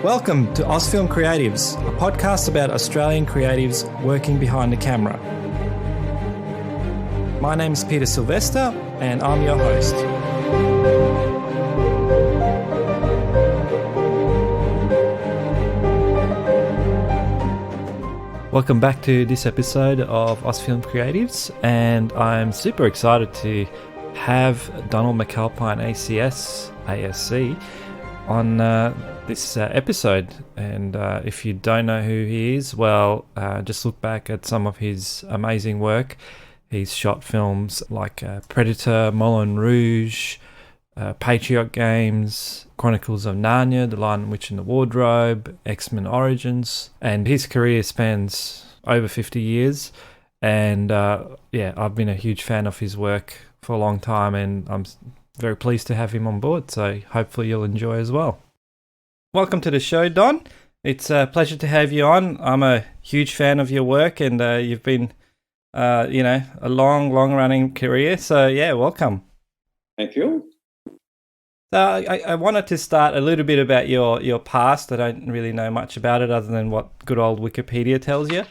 Welcome to Ausfilm Creatives, a podcast about Australian creatives working behind the camera. My name is Peter Sylvester and I'm your host. Welcome back to this episode of Ausfilm Creatives, and I'm super excited to have Donald McAlpine ACS, ASC, on this episode. And if you don't know who he is, well, just look back at some of his amazing work. He's shot films like Predator, Moulin Rouge, Patriot Games, Chronicles of Narnia, The Lion, Witch and the Wardrobe, X-Men Origins, and his career spans over 50 years. And I've been a huge fan of his work for a long time, and I'm very pleased to have him on board, so hopefully you'll enjoy as well. Welcome to the show, Don. It's a pleasure to have you on. I'm a huge fan of your work, and you've been, a long-running career, so yeah, welcome. Thank you. So I wanted to start a little bit about your past. I don't really know much about it other than what good old Wikipedia tells you.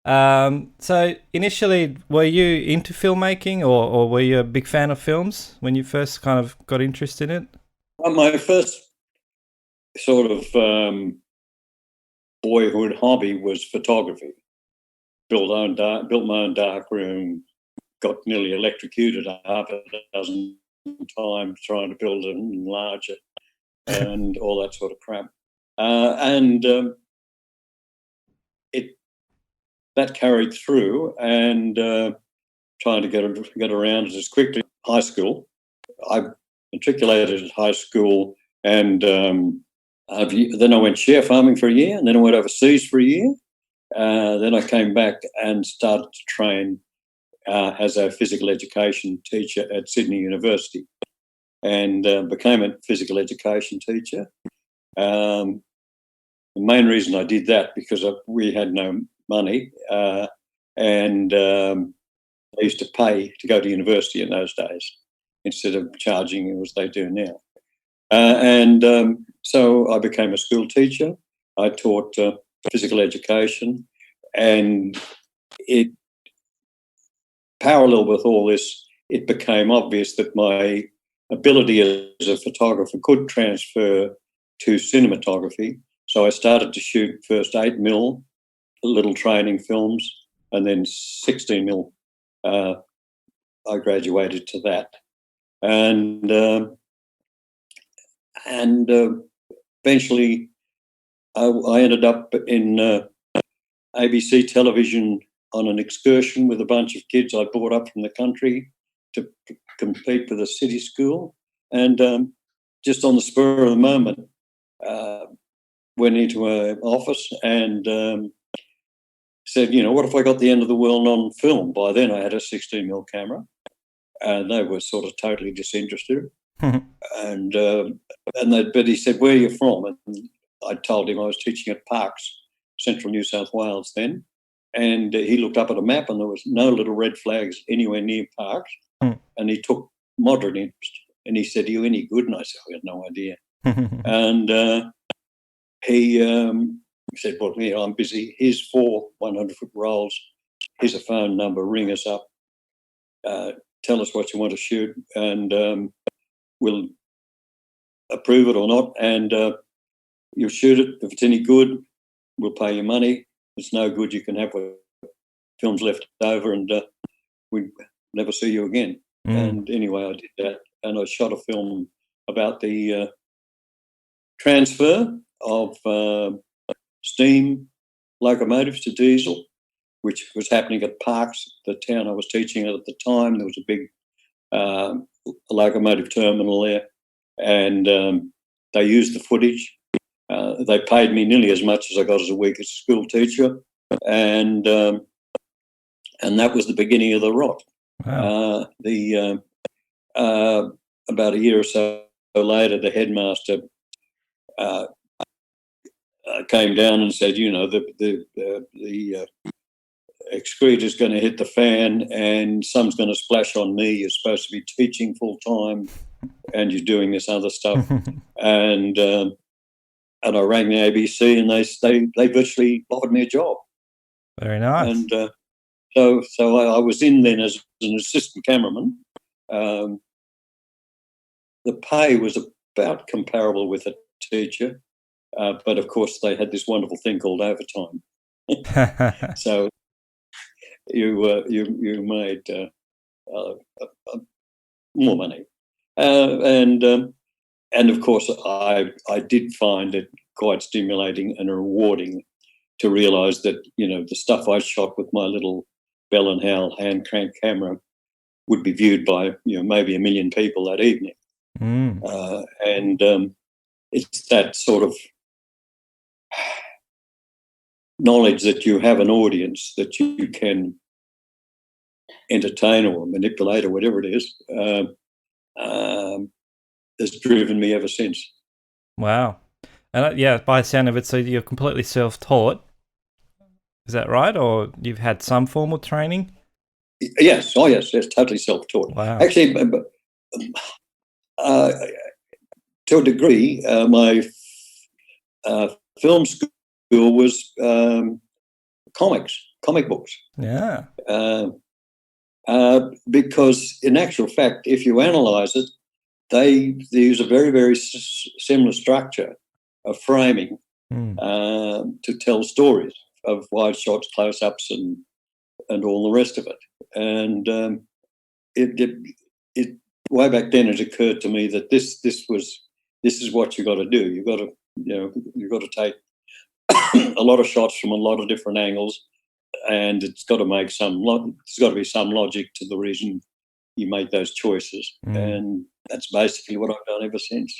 So initially, were you into filmmaking, or were you a big fan of films when you first kind of got interested in it? Well, my first sort of boyhood hobby was photography. Built my own dark room, got nearly electrocuted half a dozen times trying to build it and enlarge it and all that sort of crap. That carried through, and trying to get around it as quickly. High school, I matriculated at high school, and then I went share farming for a year, and then I went overseas for a year. Then I came back and started to train as a physical education teacher at Sydney University, and became a physical education teacher. The main reason I did that because we had no money, and they used to pay to go to university in those days instead of charging as they do now. So I became a school teacher. I taught physical education, and it parallel with all this, it became obvious that my ability as a photographer could transfer to cinematography. So I started to shoot first 8mm little training films, and then 16mm. I graduated to that, and eventually I ended up in ABC television on an excursion with a bunch of kids I brought up from the country to compete for the city school, and just on the spur of the moment, went into an office and said, what if I got the end of the world on film? By then I had a 16mm camera, and they were sort of totally disinterested. But he said, where are you from? And I told him I was teaching at Parkes, Central New South Wales then. And he looked up at a map, and there was no little red flags anywhere near Parkes. And he took moderate interest. And he said, are you any good? And I said, I had no idea. And he said, well, I'm busy. Here's 4 100-foot rolls. Here's a phone number. Ring us up. Tell us what you want to shoot, and we'll approve it or not. And you'll shoot it. If it's any good, we'll pay you money. If it's no good, you can have films left over, and we'd never see you again. And anyway, I did that, and I shot a film about the transfer of steam locomotives to diesel, which was happening at Parkes, the town I was teaching at the time. There was a big locomotive terminal there, and they used the footage. They paid me nearly as much as I got as a week as a school teacher, and that was the beginning of the rot. Wow. About a year or so later, the headmaster came down and said, the excreta's going to hit the fan, and some's going to splash on me. You're supposed to be teaching full time, and you're doing this other stuff. And and I rang the ABC, and they virtually offered me a job. Very nice. And so I was in then as an assistant cameraman. The pay was about comparable with a teacher, but of course they had this wonderful thing called overtime. So you made more money, and of course I did find it quite stimulating and rewarding to realise that the stuff I shot with my little Bell and Howell hand crank camera would be viewed by maybe 1 million people that evening, and it's that sort of knowledge that you have an audience that you can entertain or manipulate or whatever it is, has driven me ever since. Wow. And by the sound of it, so you're completely self-taught. Is that right? Or you've had some formal training? Yes. Oh, yes. Yes. Totally self-taught. Wow. Actually, to a degree, my film school was comic books. Yeah. Because in actual fact, if you analyse it, they use a very, very similar structure of framing to tell stories of wide shots, close-ups, and all the rest of it. And it way back then it occurred to me that this is what you got to do. You've got to take a lot of shots from a lot of different angles, and it's got to make there's got to be some logic to the reason you make those choices, and that's basically what I've done ever since.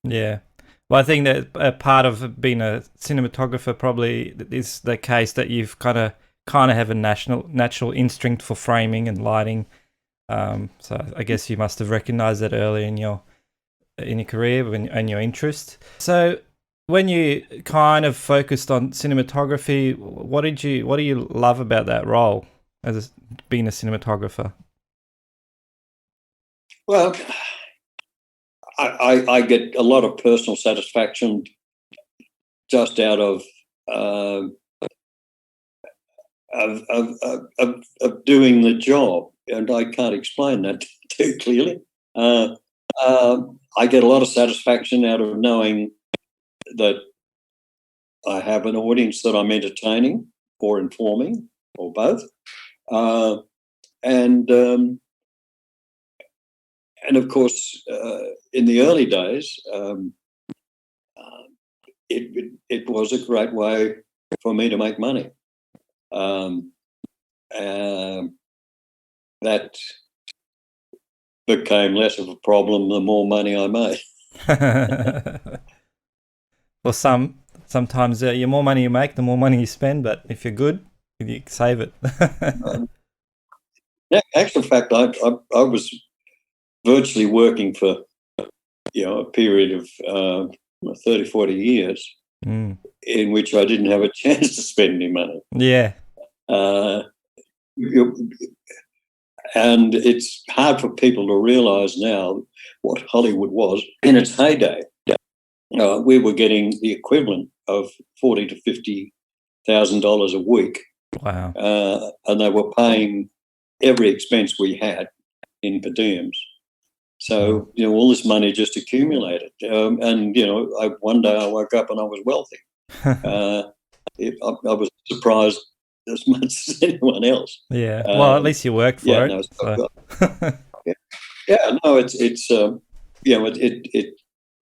Yeah. Well, I think that a part of being a cinematographer probably is the case that you've kind of have a natural instinct for framing and lighting. So I guess you must have recognised that early in your career and your interest. So when you kind of focused on cinematography, what do you love about that role as being a cinematographer? Well, I get a lot of personal satisfaction just out of doing the job, and I can't explain that too clearly. I get a lot of satisfaction out of knowing that I have an audience that I'm entertaining or informing or both, and of course, in the early days, it was a great way for me to make money. That became less of a problem the more money I made. Well, sometimes the more money you make, the more money you spend. But if you're good, you save it. Yeah, actual fact, I was virtually working for a period of 30, 40 years in which I didn't have a chance to spend any money. Yeah. And it's hard for people to realise now what Hollywood was in its heyday. We were getting the equivalent of $40,000 to $50,000 a week. Wow. And they were paying every expense we had in per diems. So, all this money just accumulated. And, one day I woke up and I was wealthy. I was surprised as much as anyone else. Yeah. Well, at least you worked for it. No, so.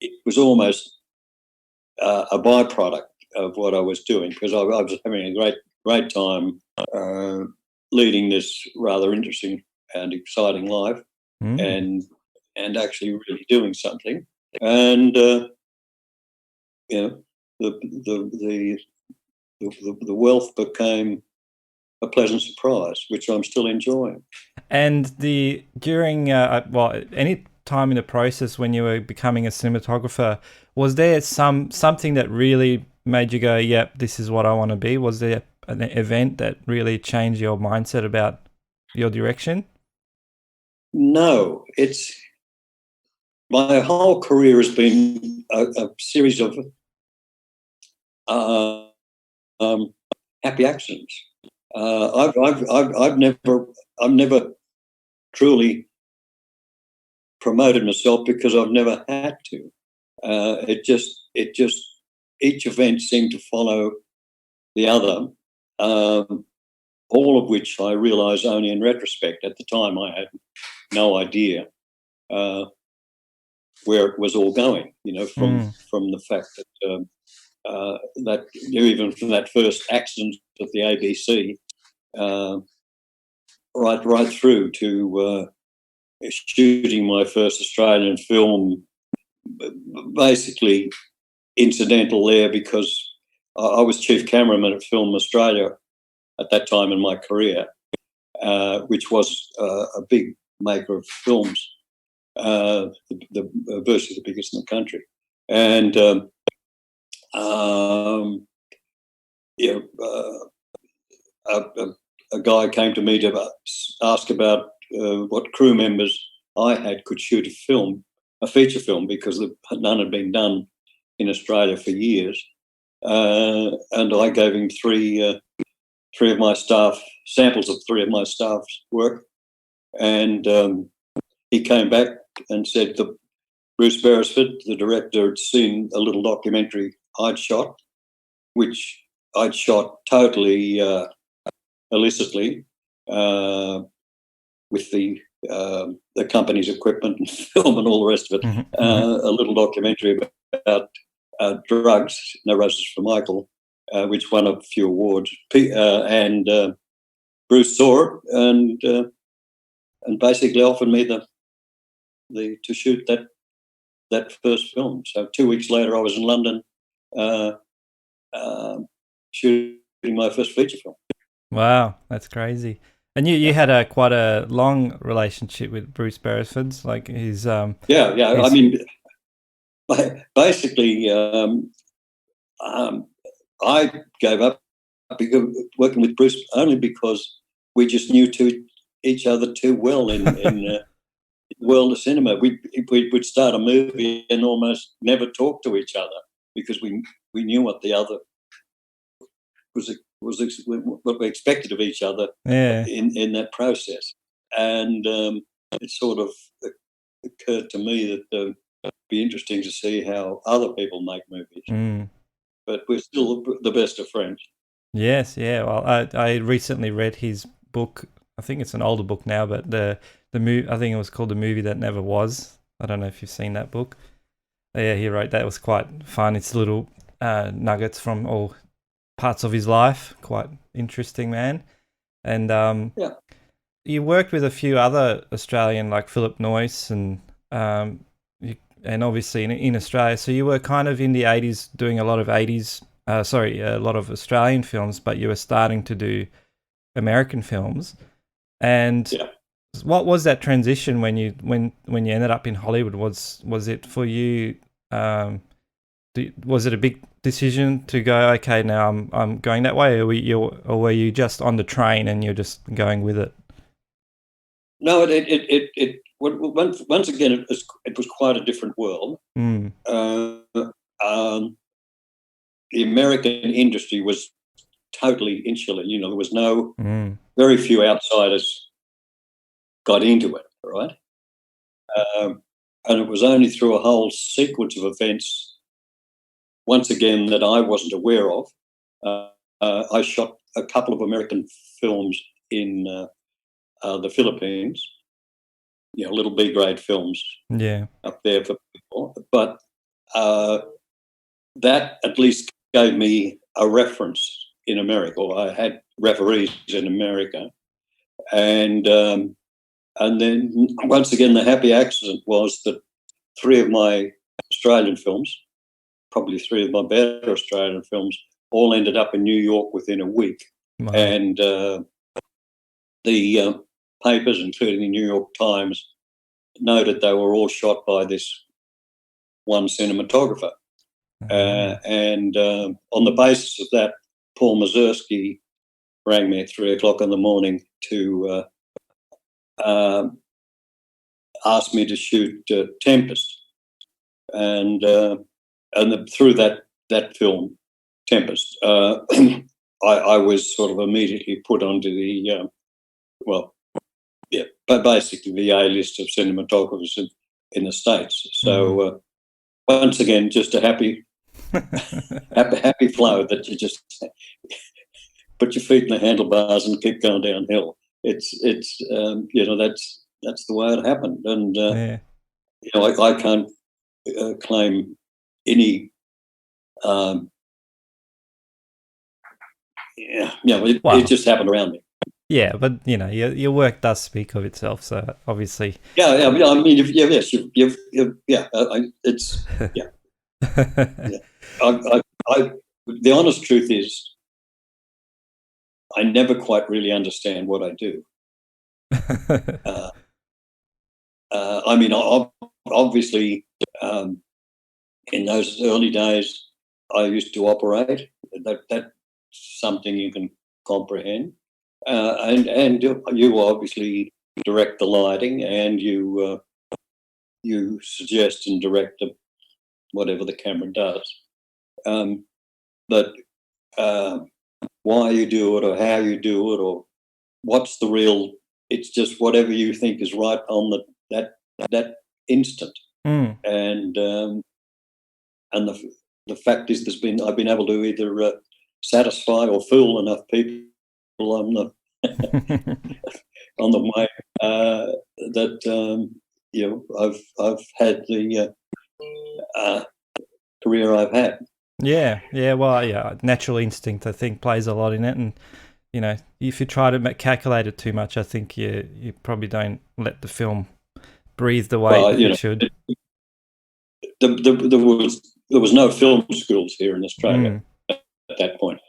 It was almost a byproduct of what I was doing, because I was having a great time leading this rather interesting and exciting life, and actually really doing something. And the wealth became a pleasant surprise, which I'm still enjoying. And during any time in the process when you were becoming a cinematographer, was there something that really made you go, yep, this is what I want to be? Was there an event that really changed your mindset about your direction? No, my whole career has been a series of happy accidents. I've never truly promoted myself because I've never had to. It just each event seemed to follow the other. All of which I realised only in retrospect. At the time, I had no idea where it was all going. From the fact that that even from that first accident at the ABC, right through to shooting my first Australian film, basically incidental there because I was chief cameraman at Film Australia at that time in my career, which was a big maker of films, virtually the biggest in the country. And a guy came to me to ask about what crew members I had could shoot a feature film, because none had been done in Australia for years. And I gave him three of my staff, samples of three of my staff's work. And he came back and said that Bruce Beresford, the director, had seen a little documentary I'd shot, which I'd shot totally illicitly with the company's equipment and film and all the rest of it. A little documentary about drugs, No Roses for Michael, which won a few awards. And Bruce saw it and basically offered me to shoot that first film. So 2 weeks later, I was in London shooting my first feature film. Wow, that's crazy. And you had quite a long relationship with Bruce Beresford, like his I mean, basically, I gave up working with Bruce only because we just knew each other too well in the world of cinema. We would start a movie and almost never talk to each other because we knew what the other was what we expected of each other in that process. And it sort of occurred to me that it'd be interesting to see how other people make movies. But we're still the best of friends. Yes, yeah. Well, I recently read his book. I think it's an older book now, but the movie, I think it was called The Movie That Never Was. I don't know if you've seen that book. Yeah, he wrote that. It was quite fun. It's little nuggets from all parts of his life. Quite interesting, man. And you worked with a few other Australian, like Philip Noyce, and obviously in Australia. So you were kind of in the 80s doing a lot of a lot of Australian films, but you were starting to do American films. And what was that transition when you ended up in Hollywood? Was it for you? Was it a big decision to go, okay, now I'm going that way, or were you just on the train and you're just going with it? No, once again it was quite a different world. The American industry was totally insular. There was very few outsiders got into it, right? And it was only through a whole sequence of events, once again, that I wasn't aware of. I shot a couple of American films in the Philippines, little B-grade films up there for people. But that at least gave me a reference in America. I had referees in America. And then, once again, the happy accident was that three of my Australian films, probably three of my better Australian films, all ended up in New York within a week. Wow. And the papers, including the New York Times, noted they were all shot by this one cinematographer. And on the basis of that, Paul Mazursky rang me at 3:00 in the morning to ask me to shoot Tempest. And through that film, Tempest. I was sort of immediately put onto the but basically the A list of cinematographers in the States. So once again, just a happy flow that you just put your feet in the handlebars and keep going downhill. It's that's the way it happened, and I can't claim any. It just happened around me. Yeah, but your work does speak of itself. So obviously, I mean, it's the honest truth is, I never quite really understand what I do. I mean, obviously, in those early days, I used to operate. That's something you can comprehend, and you obviously direct the lighting, and you suggest and direct whatever the camera does. But why you do it, or how you do it, or what's the real? It's just whatever you think is right on that instant. And the fact is, I've been able to either satisfy or fool enough people on the on the way that I've had the career I've had. Yeah. Well, natural instinct, I think, plays a lot in it, and if you try to calculate it too much, I think you probably don't let the film breathe the way it should. There was no film schools here in Australia at that point.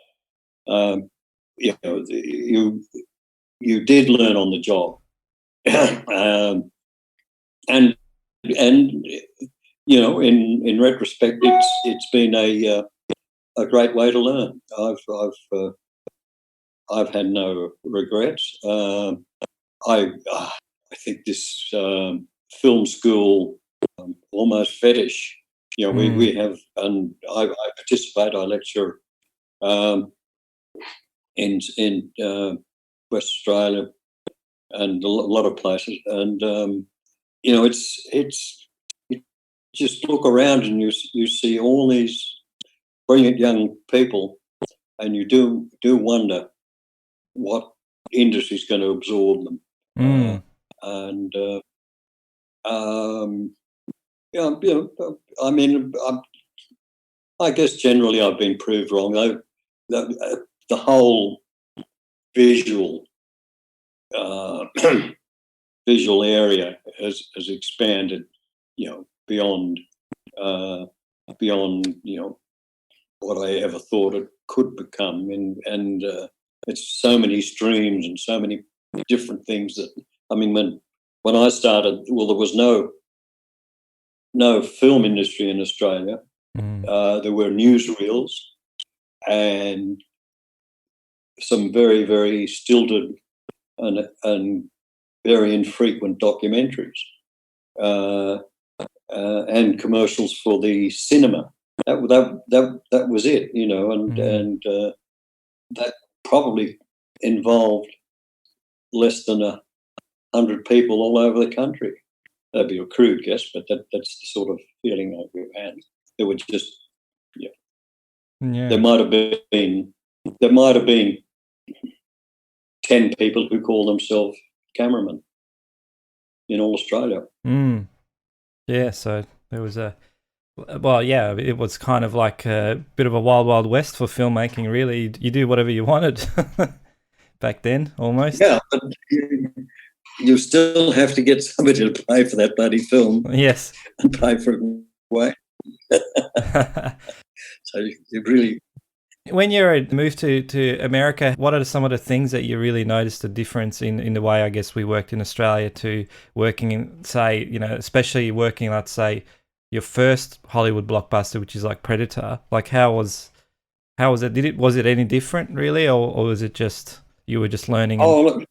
You did learn on the job, and in retrospect, it's been a great way to learn. I've had no regrets. I think this film school almost fetish. We have, and I participate. I lecture in West Australia and a lot of places, and it's you just look around and you see all these brilliant young people, and you do wonder what industry is going to absorb them. I mean, I guess generally I've been proved wrong. The whole visual area has expanded, beyond what I ever thought it could become, and it's so many streams and so many different things that, I mean, when I started, well, there was no film industry in Australia. There were newsreels and some very, very stilted and very infrequent documentaries, and commercials for the cinema. That was it, and that probably involved less than 100 people all over the country. That'd be a crude guess, but that's the sort of feeling I've had. There were just, there might have been 10 people who call themselves cameramen in all Australia. Yeah, so there was it was kind of like a bit of a wild, wild west for filmmaking, really. You do whatever you wanted back then, almost. Yeah, but you still have to get somebody to pay for that bloody film. Yes. And pay for it away. So you really... When you moved to America, what are some of the things that you really noticed the difference in the way, I guess, we worked in Australia to working in, say, especially working, let's say, your first Hollywood blockbuster, which is like Predator? Like, how was it? Was it any different, really, or was it just you were just learning? Oh, look,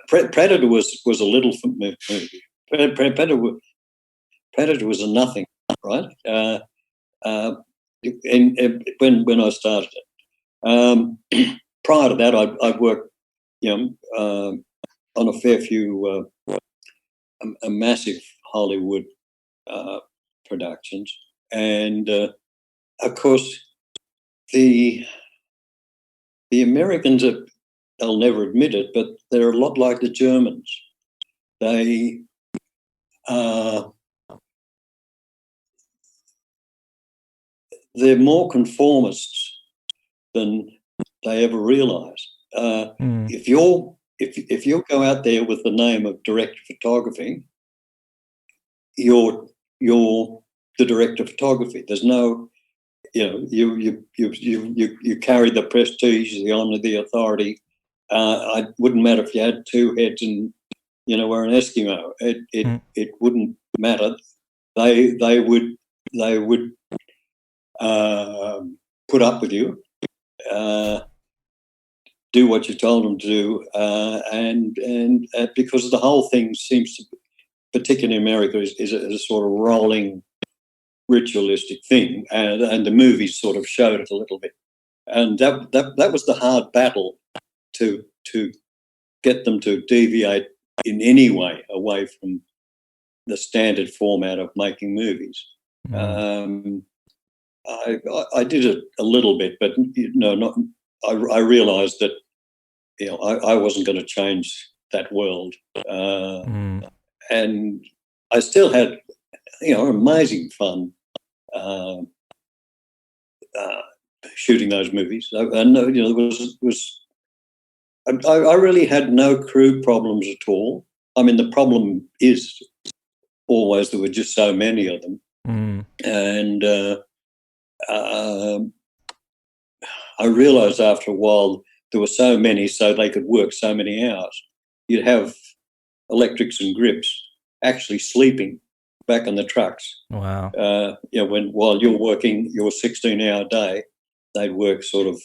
Predator was a little movie. Predator was a nothing, right? When I started it, Prior to that, I'd worked, on a fair few a massive Hollywood productions, and of course the Americans are, they'll never admit it, but they're a lot like the Germans. They're more conformists than they ever realise. If you go out there with the name of director of photography, you're the director of photography. There's no, you carry the prestige, the honour, the authority. It wouldn't matter if you had two heads and were an Eskimo. It wouldn't matter. They would put up with you, do what you told them to do, and because the whole thing seems to, particularly in America, is a sort of rolling, ritualistic thing, and the movies sort of showed it a little bit, and that was the hard battle to get them to deviate in any way away from the standard format of making movies. I did it a little bit, but I realised that I wasn't going to change that world, and I still had amazing fun shooting those movies. And there was I really had no crew problems at all. I mean, the problem is always there were just so many of them, and I realised after a while there were so many, so they could work so many hours. You'd have electrics and grips actually sleeping back in the trucks. Wow. While you're working your 16-hour day, they'd work sort of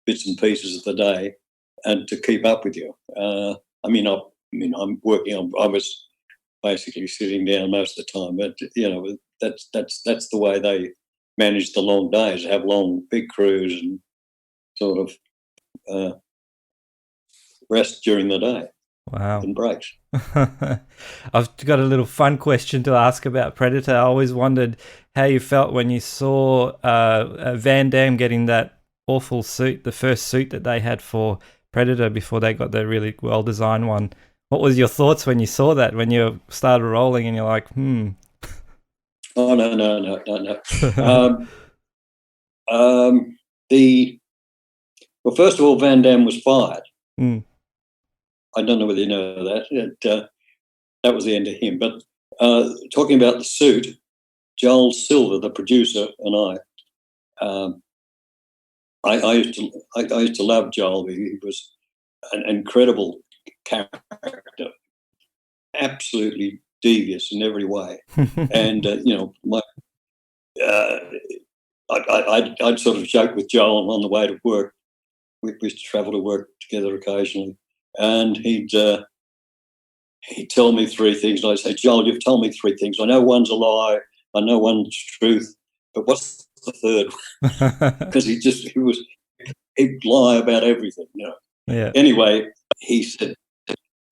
bits and pieces of the day, and to keep up with you. I'm working. I was basically sitting down most of the time, but that's the way they manage the long days. Have long, big crews and sort of rest during the day. Wow. And breaks. I've got a little fun question to ask about Predator. I always wondered how you felt when you saw Van Damme getting that awful suit, the first suit that they had for Predator before they got the really well-designed one. What was your thoughts when you saw that, when you started rolling and you're like, Oh, no. Well, first of all, Van Damme was fired. I don't know whether you know that. That was the end of him. But talking about the suit, Joel Silver, the producer, and I used to love Joel. He was an incredible character, absolutely devious in every way. And I'd sort of joke with Joel on the way to work. We used to travel to work together occasionally, and he'd tell me three things, and I'd say, "Joel, you've told me three things. I know one's a lie, I know one's truth, but what's the third?" Because he'd lie about everything, Yeah. Anyway, he said,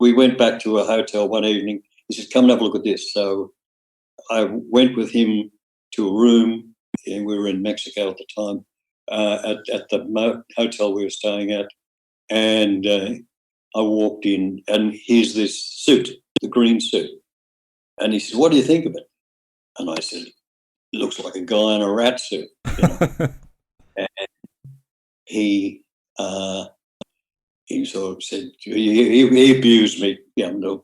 we went back to a hotel one evening. He said, "Come and have a look at this." So I went with him to a room, and we were in Mexico at the time, at the hotel we were staying at, and I walked in, and here's this suit, the green suit, and he said, "What do you think of it?" And I said, "It looks like a guy in a rat suit." And he sort of said, he abused me,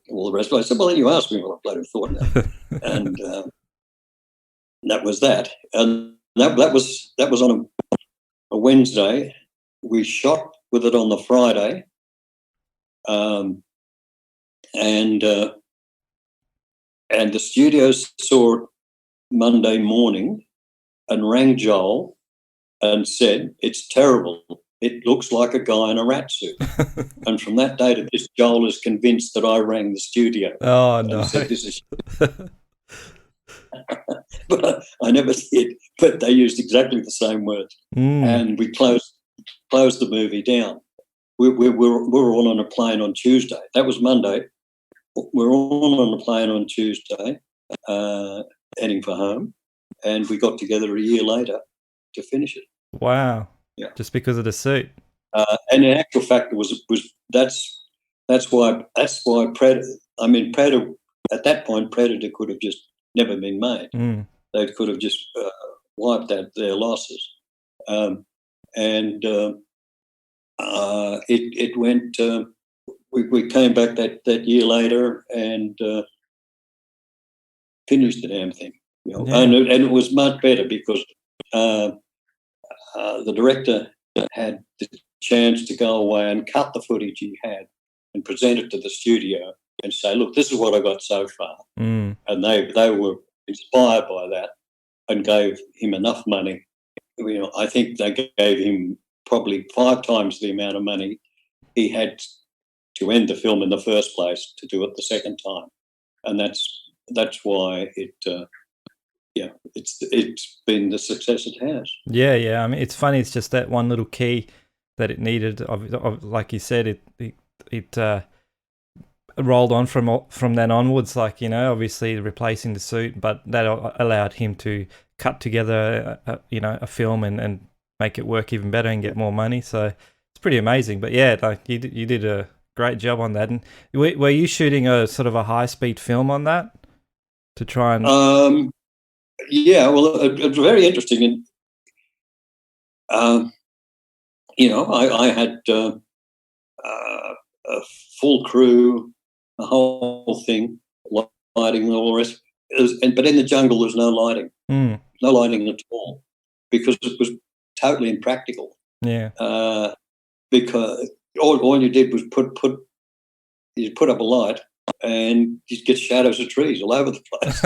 all the rest. But I said, "Well, then you asked me what I bloody thought now." And that was that. And that was on a Wednesday. We shot with it on the Friday, and the studio saw it Monday morning and rang Joel and said, "It's terrible. It looks like a guy in a rat suit." And from that day to this, Joel is convinced that I rang the studio. Oh, no. And said, "This is..." But I never did. But they used exactly the same words. And we closed closed the movie down. We were all on a plane on Tuesday. That was Monday. We're all on a plane on Tuesday, heading for home, and we got together a year later to finish it. Wow! Yeah, just because of the suit. And in actual fact, that's why Predator. I mean, Predator at that point, Predator could have just never been made. They could have just wiped out their losses, and it went. We came back that year later and finished the damn thing. You know? Yeah. And it was much better because the director had the chance to go away and cut the footage he had and present it to the studio and say, look, this is what I got so far. And they were inspired by that and gave him enough money. You know, I think they gave him probably 5 times the amount of money he had to end the film in the first place to do it the second time. And that's why it's been the success it has. Yeah. I mean, it's funny. It's just that one little key that it needed. Like you said, it rolled on from then onwards. Like, you know, obviously replacing the suit, but that allowed him to cut together, a film and make it work even better and get more money. So it's pretty amazing. But yeah, like you did a great job on that. And were you shooting a sort of a high speed film on that to try and? Yeah, well, it was very interesting. And, I had a full crew, the whole thing, lighting and all the rest. But in the jungle, there's no lighting. No lighting at all because it was totally impractical. Yeah. Because all you did was put up a light and you get shadows of trees all over the place.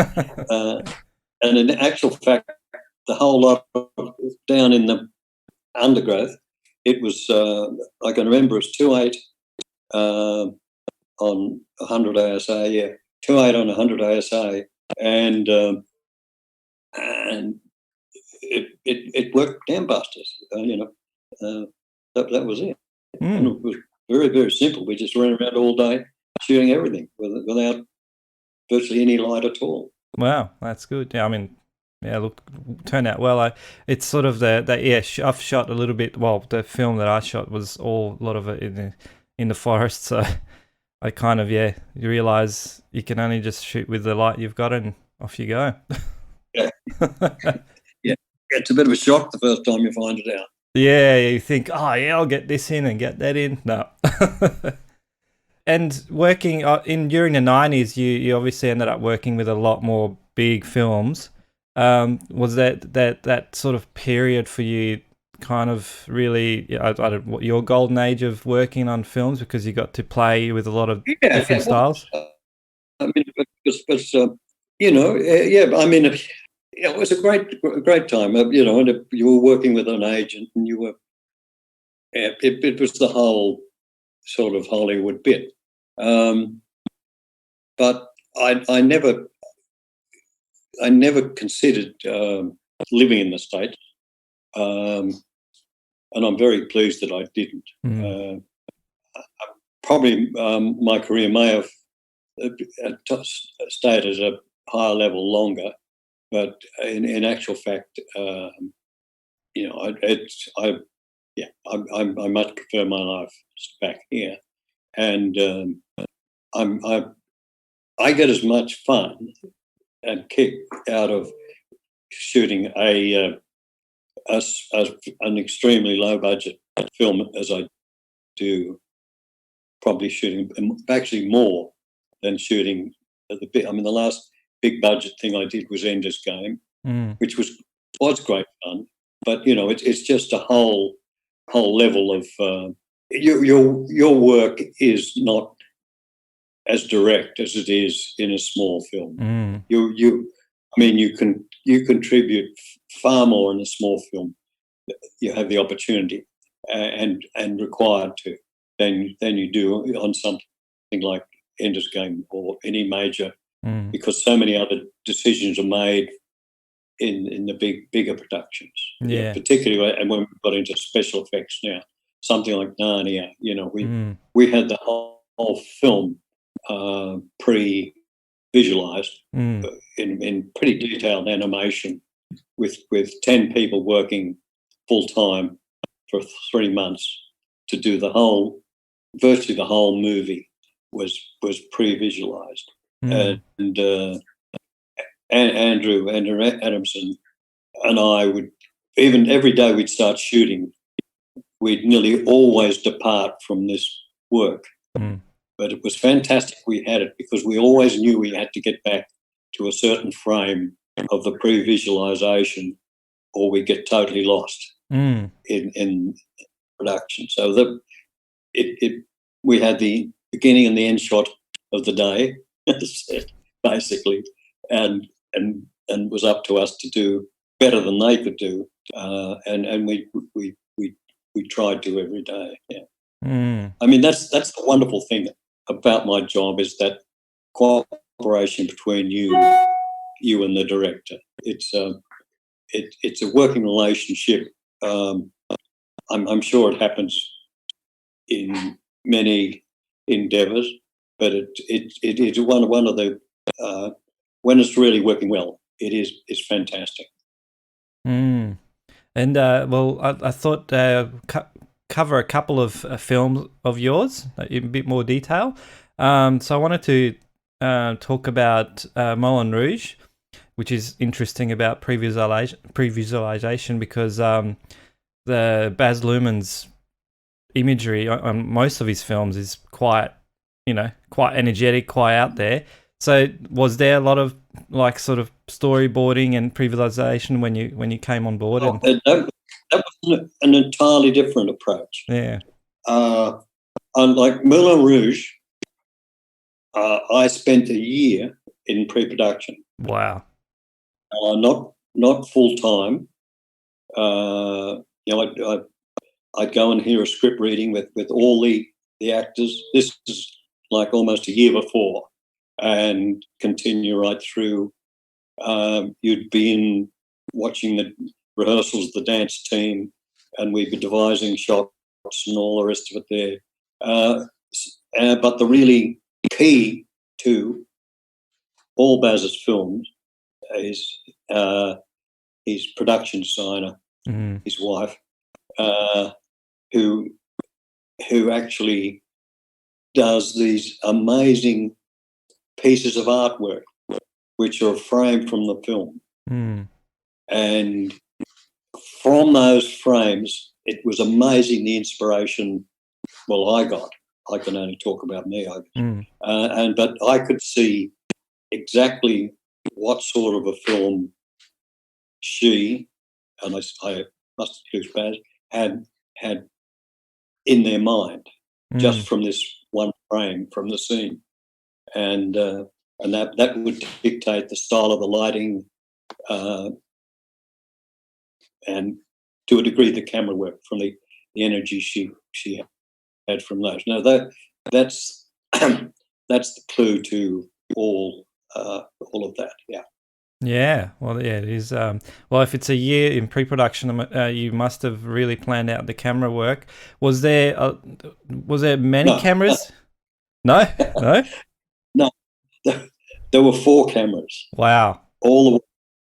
And in actual fact, the whole lot down in the undergrowth, it was, I can remember it was 2.8 on 100 ASA, 2.8 on 100 ASA, and it worked gangbusters, that was it. And it was very, very simple. We just ran around all day shooting everything without virtually any light at all. Wow, that's good. Yeah, I mean, yeah, look, turned out well. It's sort of I've shot a little bit. Well, the film that I shot was a lot of it in the forest. So I kind of, you realize you can only just shoot with the light you've got and off you go. Yeah. Yeah, it's a bit of a shock the first time you find it out. Yeah, you think, oh yeah, I'll get this in and get that in. No. And working during the 90s, you obviously ended up working with a lot more big films. Was that sort of period for you kind of really, I don't know, your golden age of working on films because you got to play with a lot of different styles? I mean, I mean, it was a great time. And you were working with an agent, and you were. It was the whole sort of Hollywood bit, but I never considered living in the States, and I'm very pleased that I didn't. Probably my career may have stayed at a higher level longer, but in actual fact, I much prefer my life back here, and I get as much fun and kick out of shooting an extremely low budget film as I do probably shooting actually more than shooting the last big budget thing I did was Ender's Game, which was great fun, but it's just a whole level of your work is not as direct as it is in a small film. You contribute far more in a small film. You have the opportunity and required to than you do on something like Ender's Game or any major, because so many other decisions are made in the bigger productions. Yeah, Yeah. particularly and when we got into special effects now, something like Narnia, Mm. we had the whole film pre-visualized Mm. in pretty detailed animation with 10 people working full time for 3 months to do virtually the whole movie was pre-visualized. Mm. And Andrew Adamson and I would, even every day we'd start shooting, we'd nearly always depart from this work. Mm. But it was fantastic we had it, because we always knew we had to get back to a certain frame of the pre-visualization, or we get totally lost Mm. in production. So we had the beginning and the end shot of the day, basically, and was up to us to do better than they could do, and we tried to every day. Yeah, Mm. I mean that's the wonderful thing about my job, is that cooperation between you and the director. It's a working relationship. I'm sure it happens in many endeavours, but it is one of the when it's really working well, it's fantastic. Mm. And well, I thought cover a couple of films of yours in a bit more detail. So I wanted to talk about Moulin Rouge, which is interesting about pre-visualization because the Baz Luhrmann's imagery on most of his films is quite energetic, quite out there. So was there a lot of like sort of storyboarding and pre-visualization when you came on board? Oh, that was an entirely different approach. Yeah. Unlike Moulin Rouge, I spent a year in pre-production. Wow. Not full time. I'd go and hear a script reading with all the actors. This is like almost a year before, and continue right through. You'd be in watching the rehearsals of the dance team, and we'd be devising shots and all the rest of it there. But the really key to all Baz's films is his production designer, his wife, who actually does these amazing pieces of artwork which are framed from the film. And from those frames, it was amazing the inspiration. Well, I got. I can only talk about me, but I could see exactly what sort of a film she, and I must excuse Baz, had in their mind, just from this one frame from the scene, and that would dictate the style of the lighting, and to a degree the camera work from the energy she had from those. Now that's that's the clue to all of that. Yeah. Yeah, well, yeah, it is. Well, if it's a year in pre-production, you must have really planned out the camera work. Was there many cameras? No, no. No, there were 4 cameras. Wow. All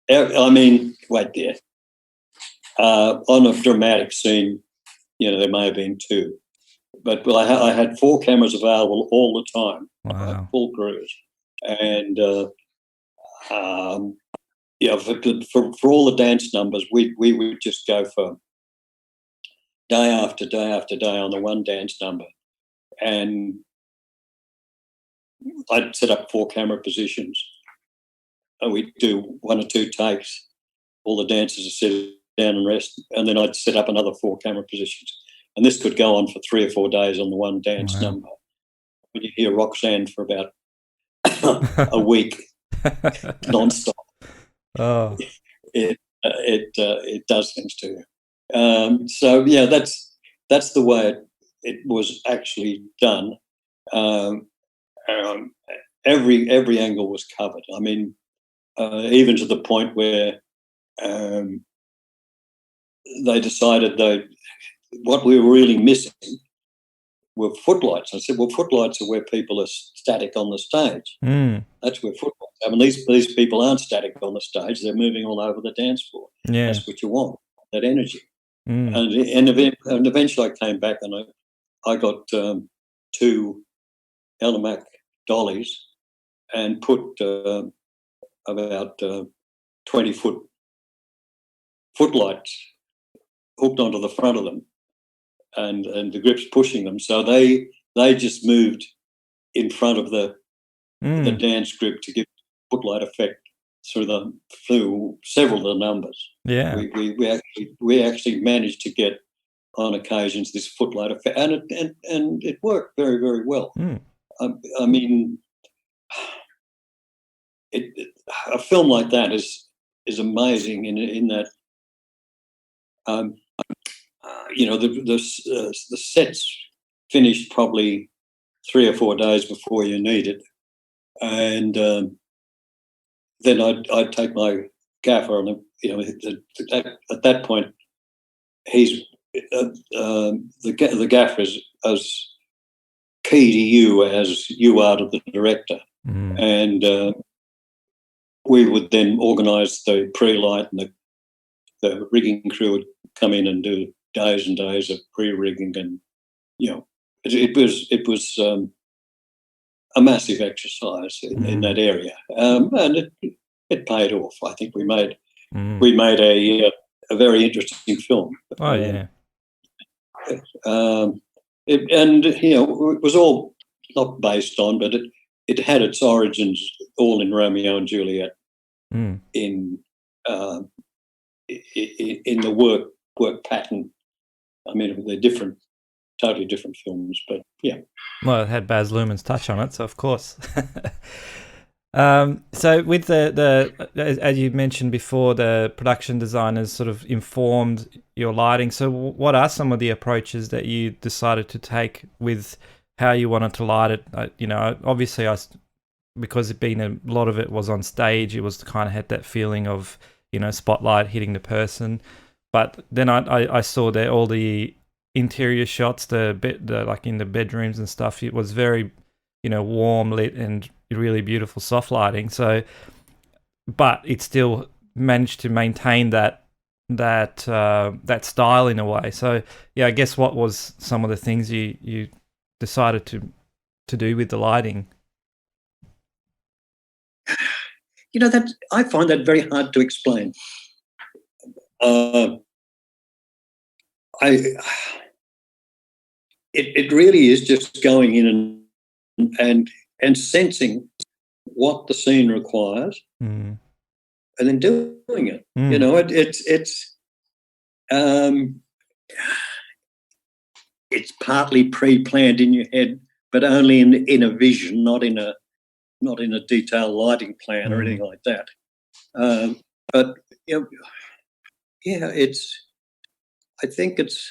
the, I mean, wait there. On a dramatic scene, there may have been 2, but I had 4 cameras available all the time. Wow. Full crews, and for all the dance numbers, we would just go for day after day after day on the one dance number, and I'd set up 4 camera positions, and we'd do 1 or 2 takes. All the dancers would sit down and rest, and then I'd set up another 4 camera positions, and this could go on for 3 or 4 days on the one dance number. When you hear Roxanne for about a week non-stop, Oh. it does things to you. So yeah, that's the way it was actually done. Every angle was covered. I mean, even to the point where they decided what we were really missing were footlights. I said, well, footlights are where people are static on the stage. That's where footlights. I mean, these people aren't static on the stage; they're moving all over the dance floor. Yeah. That's what you want, that energy. And eventually, I came back and I got 2 Elamac dollies and put about 20-foot footlights hooked onto the front of them, and the grips pushing them, so they just moved in front of the dance grip to give footlight effect through several of the numbers. Yeah, we actually managed to get on occasions this footlight effect, and it worked very, very well. I mean, a film like that is amazing in that. The sets finished probably 3 or 4 days before you need it, and then I'd take my gaffer, and at that point he's the gaffer is as key to you as you are to the director, and we would then organise the pre-light, and the rigging crew would come in and do days and days of pre-rigging, and it was a massive exercise in that area, and it paid off. I think we made a very interesting film. Oh yeah. It was all not based on, but it had its origins all in Romeo and Juliet, in the work pattern. I mean, they're different, totally different films, but yeah. Well, it had Baz Luhrmann's touch on it, so of course. So with the as you mentioned before, the production designers sort of informed your lighting. So what are some of the approaches that you decided to take with how you wanted to light it? Obviously, because a lot of it was on stage, it was kind of had that feeling of spotlight hitting the person. But then I saw that all the interior shots, the like in the bedrooms and stuff, it was very warm lit and really beautiful soft lighting. So, but it still managed to maintain that style in a way. So yeah, I guess what was some of the things you decided to do with the lighting? That I find that very hard to explain. It really is just going in and sensing what the scene requires, and then doing it. It's partly pre-planned in your head, but only in a vision, not in a detailed lighting plan or anything like that. But I think it's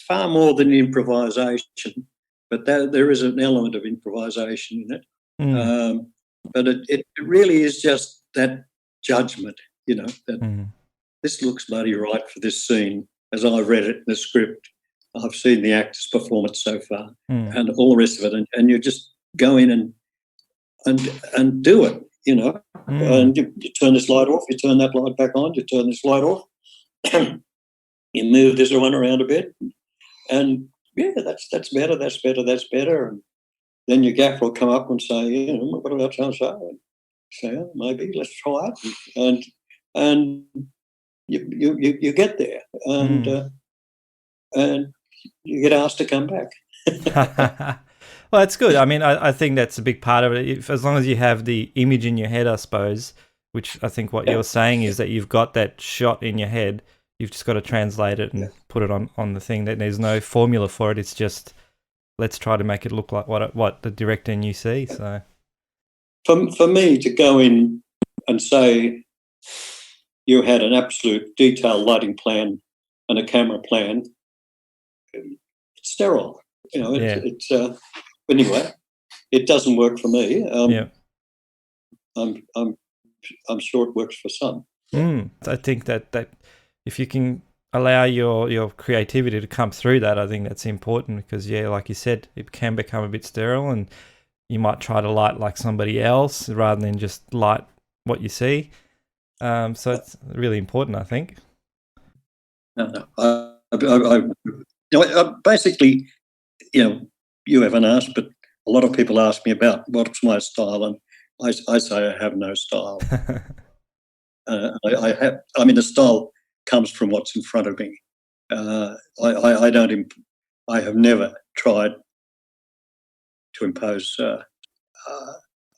far more than improvisation, but there is an element of improvisation in it. But it really is just that judgment, that this looks bloody right for this scene, as I read it in the script. I've seen the actors perform it so far, and all the rest of it, and you just go in and do it, and you turn this light off, you turn that light back on, you turn this light off, you move this one around a bit, and yeah, that's better, that's better, that's better. And then your gaffer will come up and say, what about so? Say, oh, maybe let's try it, and you get there, and you get asked to come back. Well, that's good. I mean, I think that's a big part of it. As long as you have the image in your head, I suppose, which I think what you're saying is that you've got that shot in your head. You've just got to translate it and put it on the thing. That there's no formula for it. It's just let's try to make it look like what the director and you see. So, for me to go in and say you had an absolute detailed lighting plan and a camera plan, it's sterile. It's anyway. It doesn't work for me. I'm sure it works for some. I think that if you can allow your creativity to come through that. I think that's important because, yeah, like you said, it can become a bit sterile and you might try to light like somebody else rather than just light what you see. So it's really important, I think. Basically, you haven't asked, but a lot of people ask me about what's my style, and I say I have no style. The style comes from what's in front of me. I have never tried to impose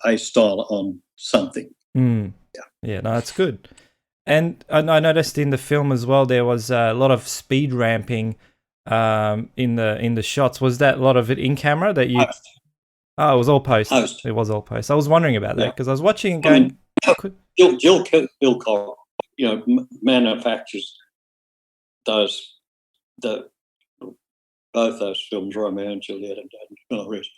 a style on something. Yeah, no, that's good. And I noticed in the film as well there was a lot of speed ramping in the shots. Was that a lot of it in camera that you? Post. Oh, it was all post. Post. It was all post. I was wondering about that because I was watching and going. Jill Bilcock, manufactures both those films, Romeo and Juliet and Moulin Rouge.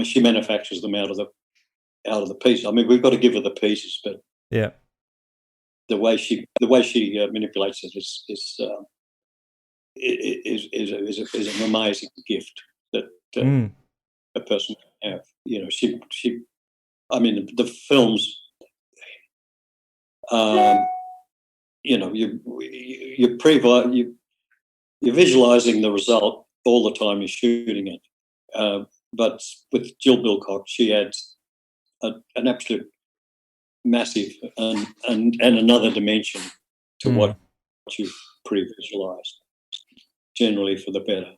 She manufactures them out of the piece. I mean, we've got to give her the pieces, but yeah, the way she manipulates it is an amazing gift that a person can have. The films. You're visualizing the result all the time you're shooting it. But with Jill Bilcock, she adds an absolute massive and another dimension to what you've pre-visualized, generally for the better.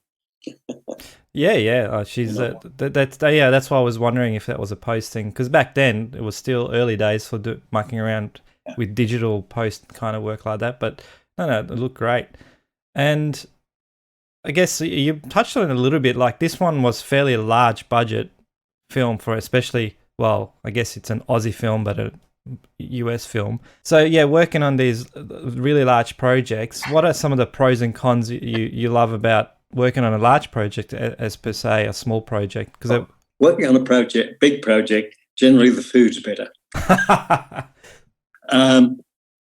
She's that's why I was wondering if that was a post thing, because back then it was still early days for mucking around with digital post kind of work like that. But no, it looked great. And I guess you touched on it a little bit. Like this one was fairly large budget film for, especially, well, I guess it's an Aussie film, but a US film. So yeah, working on these really large projects, what are some of the pros and cons you love about working on a large project as per se a small project? Because working on a big project, generally the food's better.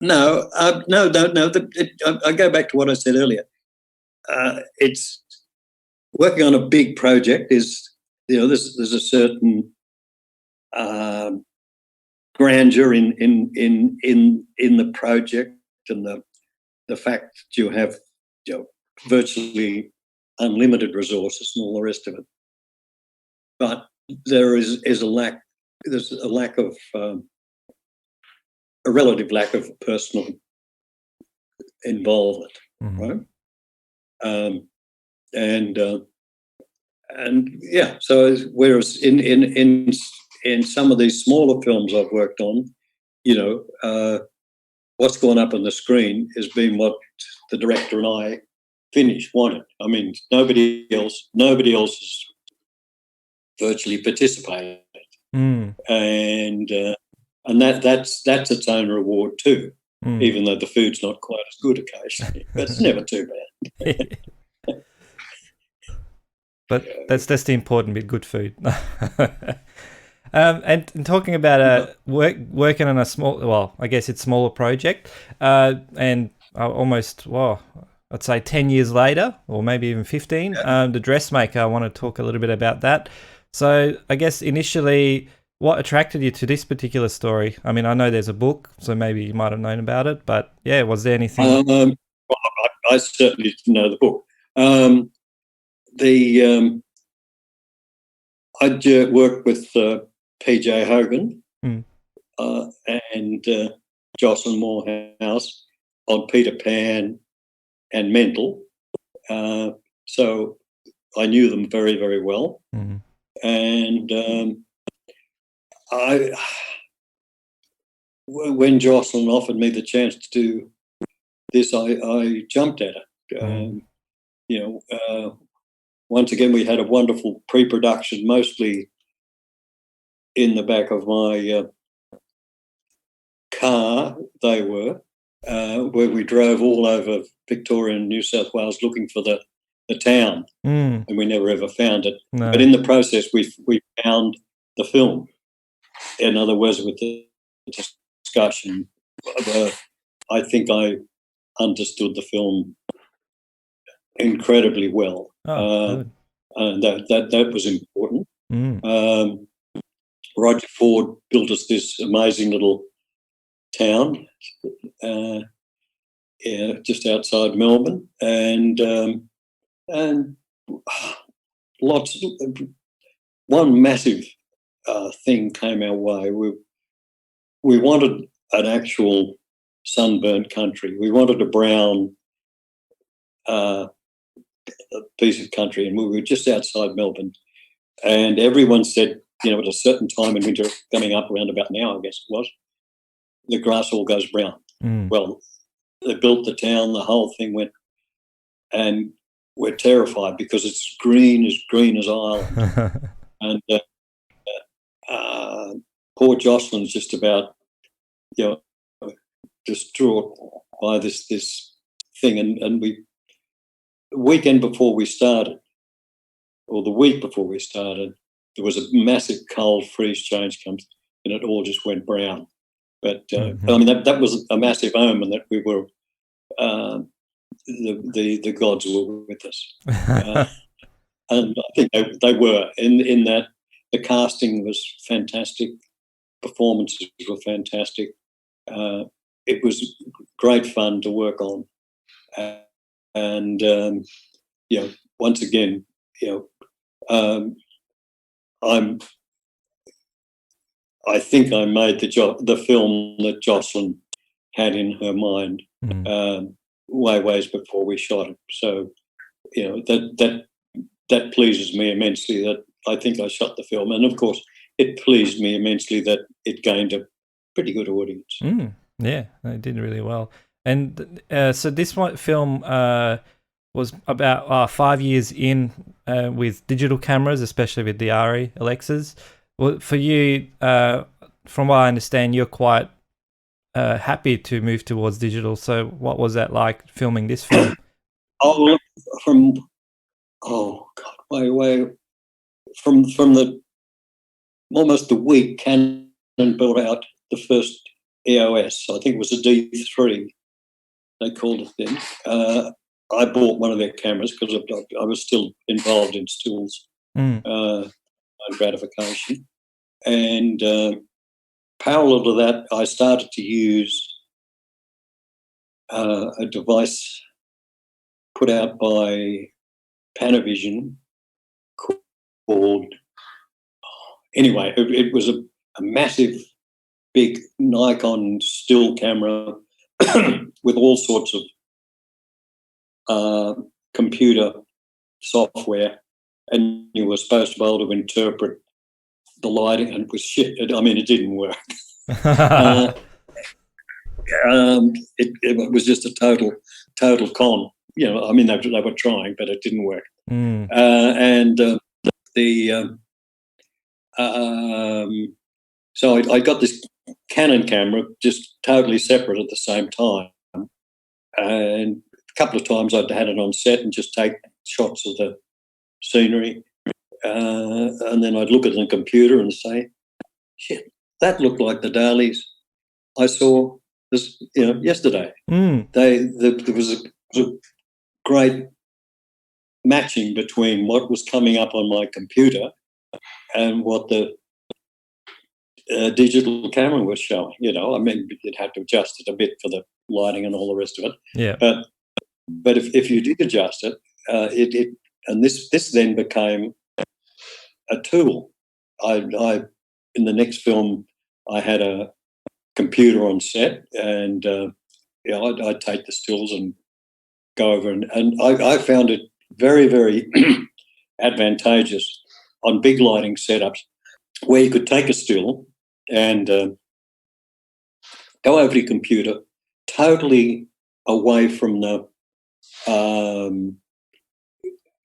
No. I go back to what I said earlier. It's working on a big project is, there's a certain grandeur in the project, and the fact that you have virtually unlimited resources and all the rest of it. But there is a lack. There's a lack of a relative lack of personal involvement, right? So whereas in some of these smaller films I've worked on, what's gone up on the screen has been what the director and I wanted. I mean, nobody else has virtually participated, and that's its own reward too. Even though the food's not quite as good occasionally, but it's never too bad. But that's the important bit, good food. And talking about working on a smaller project, and almost, I'd say 10 years later, or maybe even 15, The Dressmaker, I want to talk a little bit about that. So I guess initially, what attracted you to this particular story? I mean, I know there's a book, so maybe you might have known about it, but yeah, was there anything? I certainly didn't know the book. I worked with PJ Hogan and Jocelyn Morehouse on Peter Pan and Mental, so I knew them very, very well. And when Jocelyn offered me the chance to do this, I jumped at it. Once again, we had a wonderful pre-production, mostly in the back of my car, where we drove all over Victoria and New South Wales looking for the town, and we never ever found it. No. But in the process, we found the film. In other words, with the discussion, I think I understood the film incredibly well. Good. And that was important. Mm. Roger Ford built us this amazing little town, just outside Melbourne, and lots. One massive thing came our way. We wanted an actual sunburnt country. We wanted a brown piece of country, and we were just outside Melbourne. And everyone said, at a certain time in winter, coming up around about now, I guess it was, the grass all goes brown. Well, they built the town, the whole thing went, and we're terrified because it's green as Ireland. And poor Jocelyn's just about, distraught by this thing. And the weekend before we started, or the week before we started, there was a massive cold freeze change comes, and it all just went brown. But I mean, that was a massive omen that we were the gods were with us, and I think they were in that. The casting was fantastic, performances were fantastic. It was great fun to work on, and once again, I think I made the film that Jocelyn had in her mind ways before we shot it. So, that pleases me immensely. That I think I shot the film, and of course, it pleased me immensely that it gained a pretty good audience. Yeah, it did really well. And so this film was about 5 years in with digital cameras, especially with the RE Alexas. Well, for you, from what I understand, you're quite happy to move towards digital. So what was that like filming this film? From the almost the week Canon built out the first EOS. I think it was a D3, they called it then. I bought one of their cameras because I was still involved in stills gratification. And parallel to that, I started to use a device put out by Panavision called, anyway, it was a massive, big Nikon still camera with all sorts of computer software, and you were supposed to be able to interpret the lighting, and it was shit. I mean, it didn't work. It was just a total con. I mean, they were trying, but it didn't work. So I got this Canon camera just totally separate at the same time, and a couple of times I'd had it on set and just take shots of the scenery, and then I'd look at the computer and say, shit, that looked like the dailies I saw this, yesterday. There was a great matching between what was coming up on my computer and what the digital camera was showing. I mean, you'd have to adjust it a bit for the lighting and all the rest of it. Yeah. But if you did adjust it, and this then became a tool. I in the next film I had a computer on set, and I'd take the stills and go over, and I found it very, very advantageous on big lighting setups where you could take a still and go over to your computer totally away from the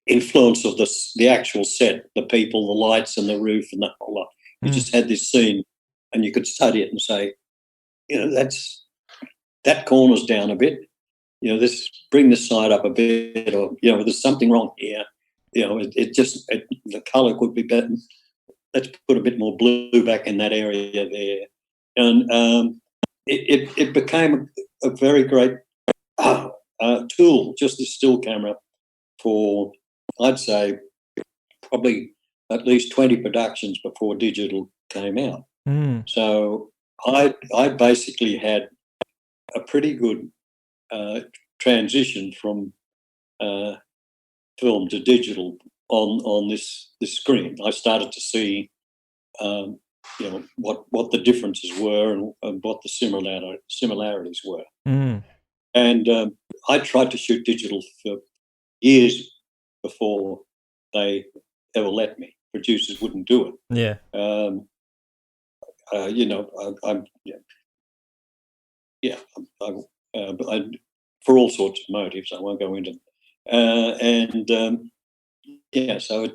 influence of the actual set, the people, the lights and the roof and the whole lot. You just had this scene and you could study it and say, that corner's down a bit. Bring this side up a bit, or there's something wrong here. The colour could be better. Let's put a bit more blue back in that area there, and it became a very great tool. Just this still camera for, I'd say, probably at least 20 productions before digital came out. So I basically had a pretty good transition from film to digital on this screen. I started to see what the differences were and what the similarities were. And I tried to shoot digital for years before they ever let me. Producers wouldn't do it. Yeah. For all sorts of motives, I won't go into them. So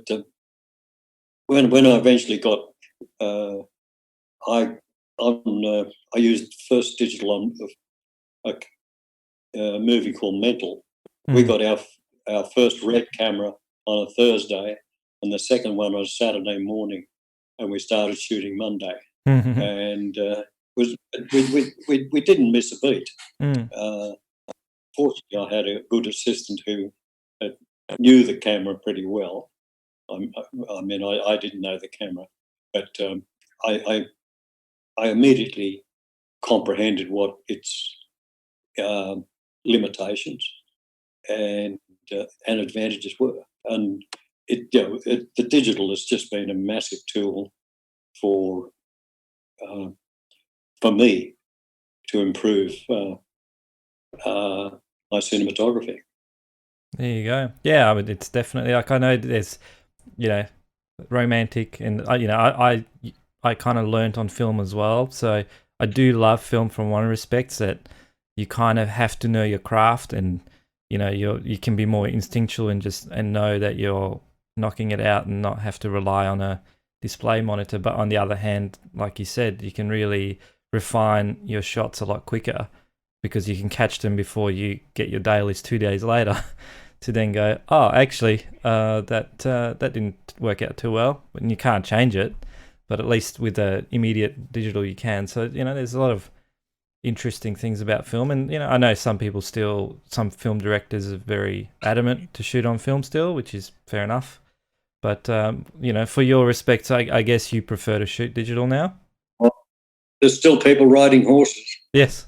when I eventually got, I used first digital on a movie called Mental. We got our first red camera on a Thursday, and the second one on a Saturday morning, and we started shooting Monday. And we didn't miss a beat. Fortunately, I had a good assistant who knew the camera pretty well. I didn't know the camera, but I immediately comprehended what its limitations and advantages were. And the digital has just been a massive tool for me to improve my cinematography. There you go. Yeah, I mean, it's definitely, like, I know there's, romantic, and I kind of learnt on film as well. So I do love film from one respect, that you kind of have to know your craft, and you can be more instinctual and know that you're knocking it out and not have to rely on a display monitor. But on the other hand, like you said, you can really refine your shots a lot quicker, because you can catch them before you get your dailies 2 days later to then go, oh, actually, that didn't work out too well. And you can't change it, but at least with the immediate digital you can. So, there's a lot of interesting things about film. And, I know some film directors are very adamant to shoot on film still, which is fair enough. But, for your respects, I guess you prefer to shoot digital now? Well, there's still people riding horses. Yes.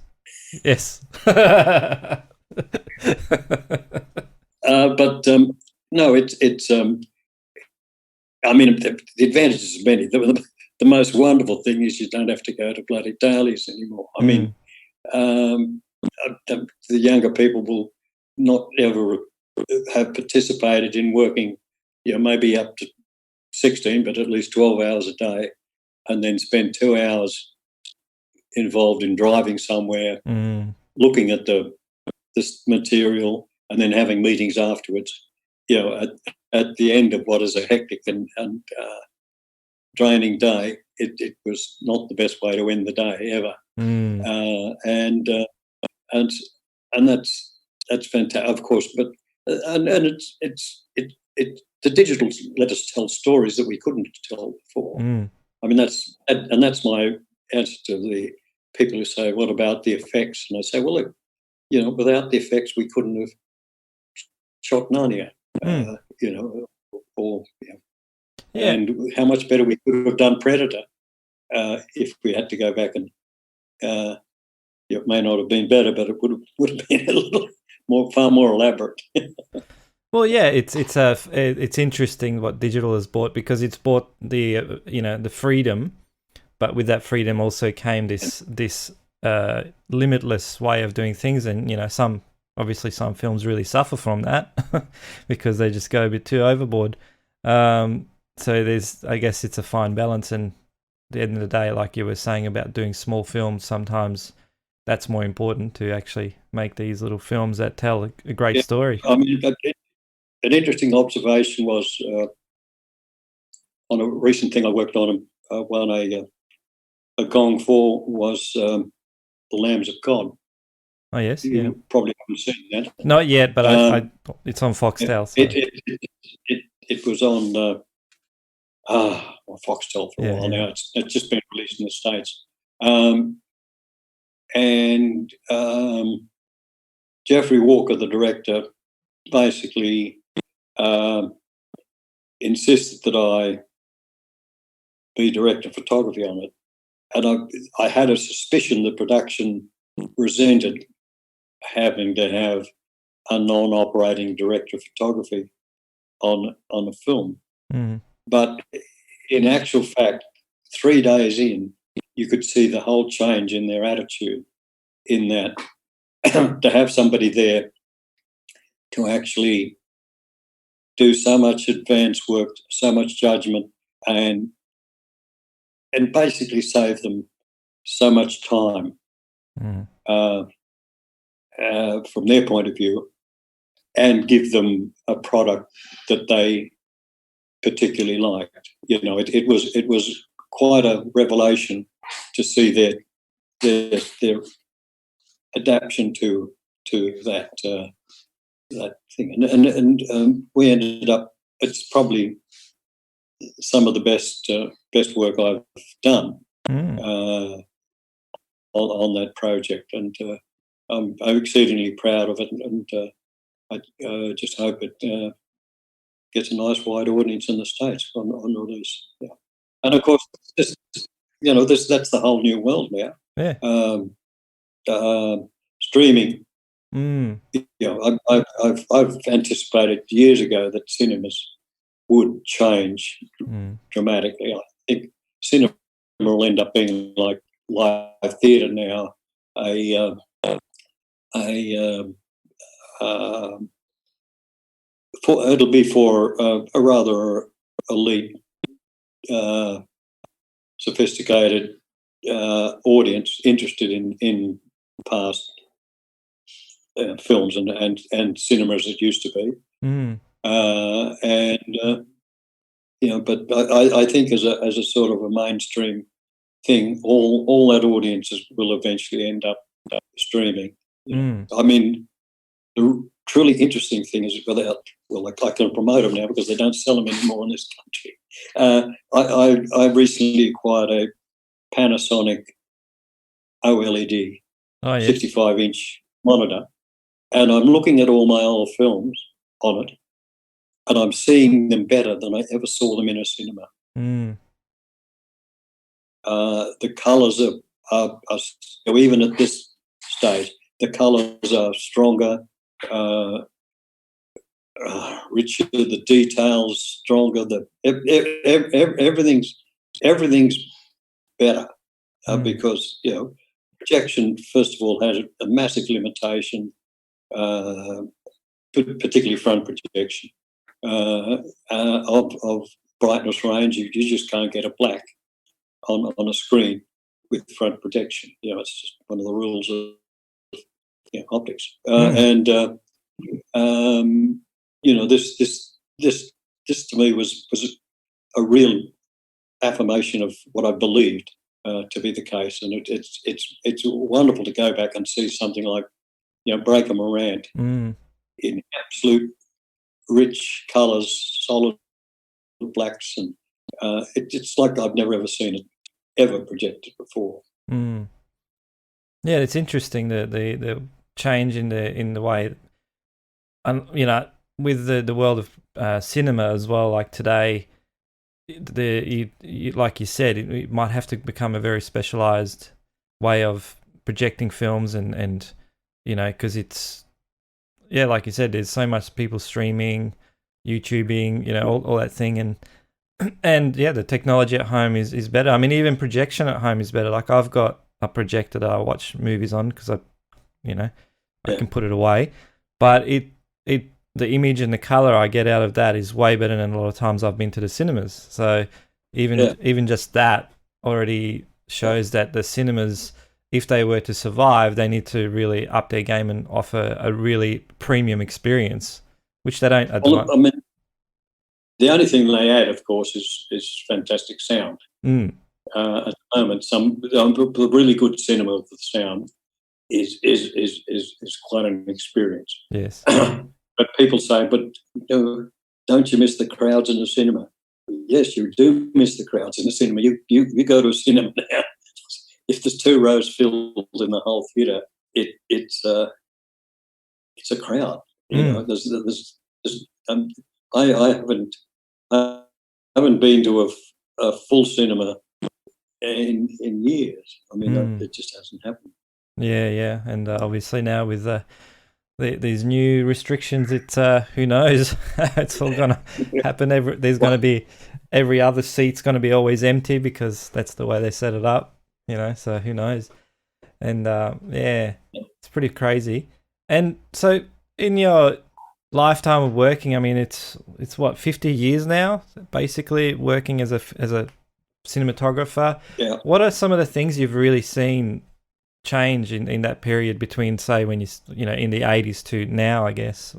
But no, it's. I mean, the advantages are many. The most wonderful thing is you don't have to go to bloody dailies anymore. I mean, the younger people will not ever have participated in working, maybe up to 16, but at least 12 hours a day, and then spend 2 hours involved in driving somewhere, looking at this material, and then having meetings afterwards. At the end of what is a hectic and draining day, it was not the best way to end the day ever. And that's fantastic, of course. But the digital let us tell stories that we couldn't tell before. I mean, that's my answer to the people who say, "What about the effects?" And I say, "Well, look, without the effects, we couldn't have shot Narnia." And how much better we could have done Predator if we had to go back, and it may not have been better, but it would have been a little far more elaborate. Well, yeah, it's interesting what digital has brought, because it's brought the the freedom, but with that freedom also came this limitless way of doing things, and some films really suffer from that because they just go a bit too overboard. So I guess it's a fine balance, and at the end of the day, like you were saying about doing small films, sometimes that's more important to actually make these little films that tell a great story. I mean, an interesting observation was on a recent thing I worked on, won a gong for, was The Lambs of God. Oh yes, you probably haven't seen that. Not yet, but it's on Foxtel. So. It was on Foxtel for a while now. It's just been released in the States, and Jeffrey Walker, the director, basically insisted that I be director of photography on it. And I had a suspicion that production resented having to have a non-operating director of photography on a film. But in actual fact, 3 days in, you could see the whole change in their attitude, in that to have somebody there to actually do so much advanced work, so much judgment, and basically save them so much time from their point of view, and give them a product that they particularly liked. It was quite a revelation to see their adaptation to that thing, and we ended up. It's probably some of the best work I've done on that project, and I'm exceedingly proud of it, and I just hope it gets a nice wide audience in the States on release. Yeah. And of course, that's the whole new world now. Yeah. Streaming. I've anticipated years ago that cinemas would change dramatically. I think cinema will end up being like live theatre now, it'll be for a rather elite, sophisticated audience interested in past films and cinema as it used to be. But I think as a sort of a mainstream thing, all that audiences will eventually end up streaming. I mean, the truly interesting thing is I can promote them now because they don't sell them anymore in this country. I recently acquired a Panasonic OLED 65-inch monitor, and I'm looking at all my old films on it, and I'm seeing them better than I ever saw them in a cinema. The colours are even at this stage, the colours are stronger, richer, the details stronger, everything's better, because projection, first of all, has a massive limitation, particularly front projection, of brightness range. You just can't get a black on a screen with front projection. It's just one of the rules of optics. And this to me was a real affirmation of what I believed to be the case, and it's wonderful to go back and see something like Breaker Morant in absolute rich colours, solid blacks, and it's like I've never ever seen it ever projected before. Yeah, it's interesting the change in the way, and with the world of cinema as well. Like today, like you said, it might have to become a very specialized way of projecting films, and because it's like you said, there's so much people streaming, YouTubing, all that thing, and the technology at home is better. I mean, even projection at home is better. Like I've got a projector that I watch movies on because I can put it away, but the image and the color I get out of that is way better than a lot of times I've been to the cinemas. So even just that already shows that the cinemas, if they were to survive, they need to really up their game and offer a really premium experience, which they don't at the moment. I mean, the only thing they add, of course, is fantastic sound. At the moment, the really good cinema with the sound is quite an experience. Yes. But people say, but don't you miss the crowds in the cinema? Yes, you do miss the crowds in the cinema. You go to a cinema now. If there's 2 rows filled in the whole theatre, it's a crowd. There's I haven't been to a full cinema in years. I mean, it just hasn't happened. Yeah, and obviously now with these new restrictions, it's who knows? It's all gonna happen. There's gonna be every other seat's gonna be always empty because that's the way they set it up. So who knows? And yeah, it's pretty crazy. And so in your lifetime of working, I mean, it's what, 50 years now, basically working as a cinematographer. Yeah. What are some of the things you've really seen change in that period between, say, when in the 80s to now, I guess,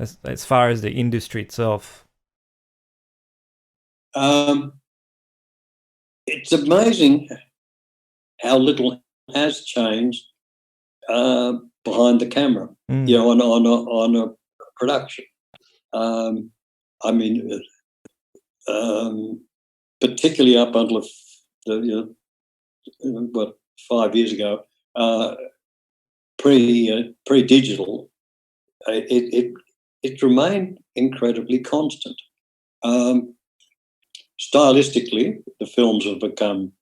as far as the industry itself? It's amazing how little has changed behind the camera, on a production. I mean, particularly up until what, 5 years ago, pre-digital, it remained incredibly constant. Stylistically, the films have become,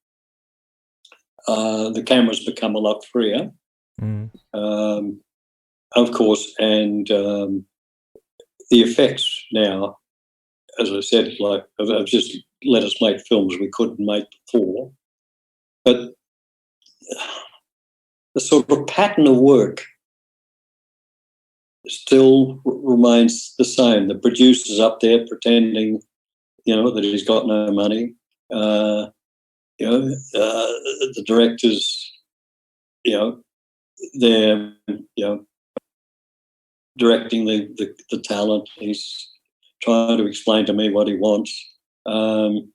the camera's become a lot freer, of course, and the effects now, as I said, like, have just let us make films we couldn't make before. But the sort of pattern of work still remains the same. The producer's up there pretending, that he's got no money. The directors, they're, directing the talent. He's trying to explain to me what he wants. The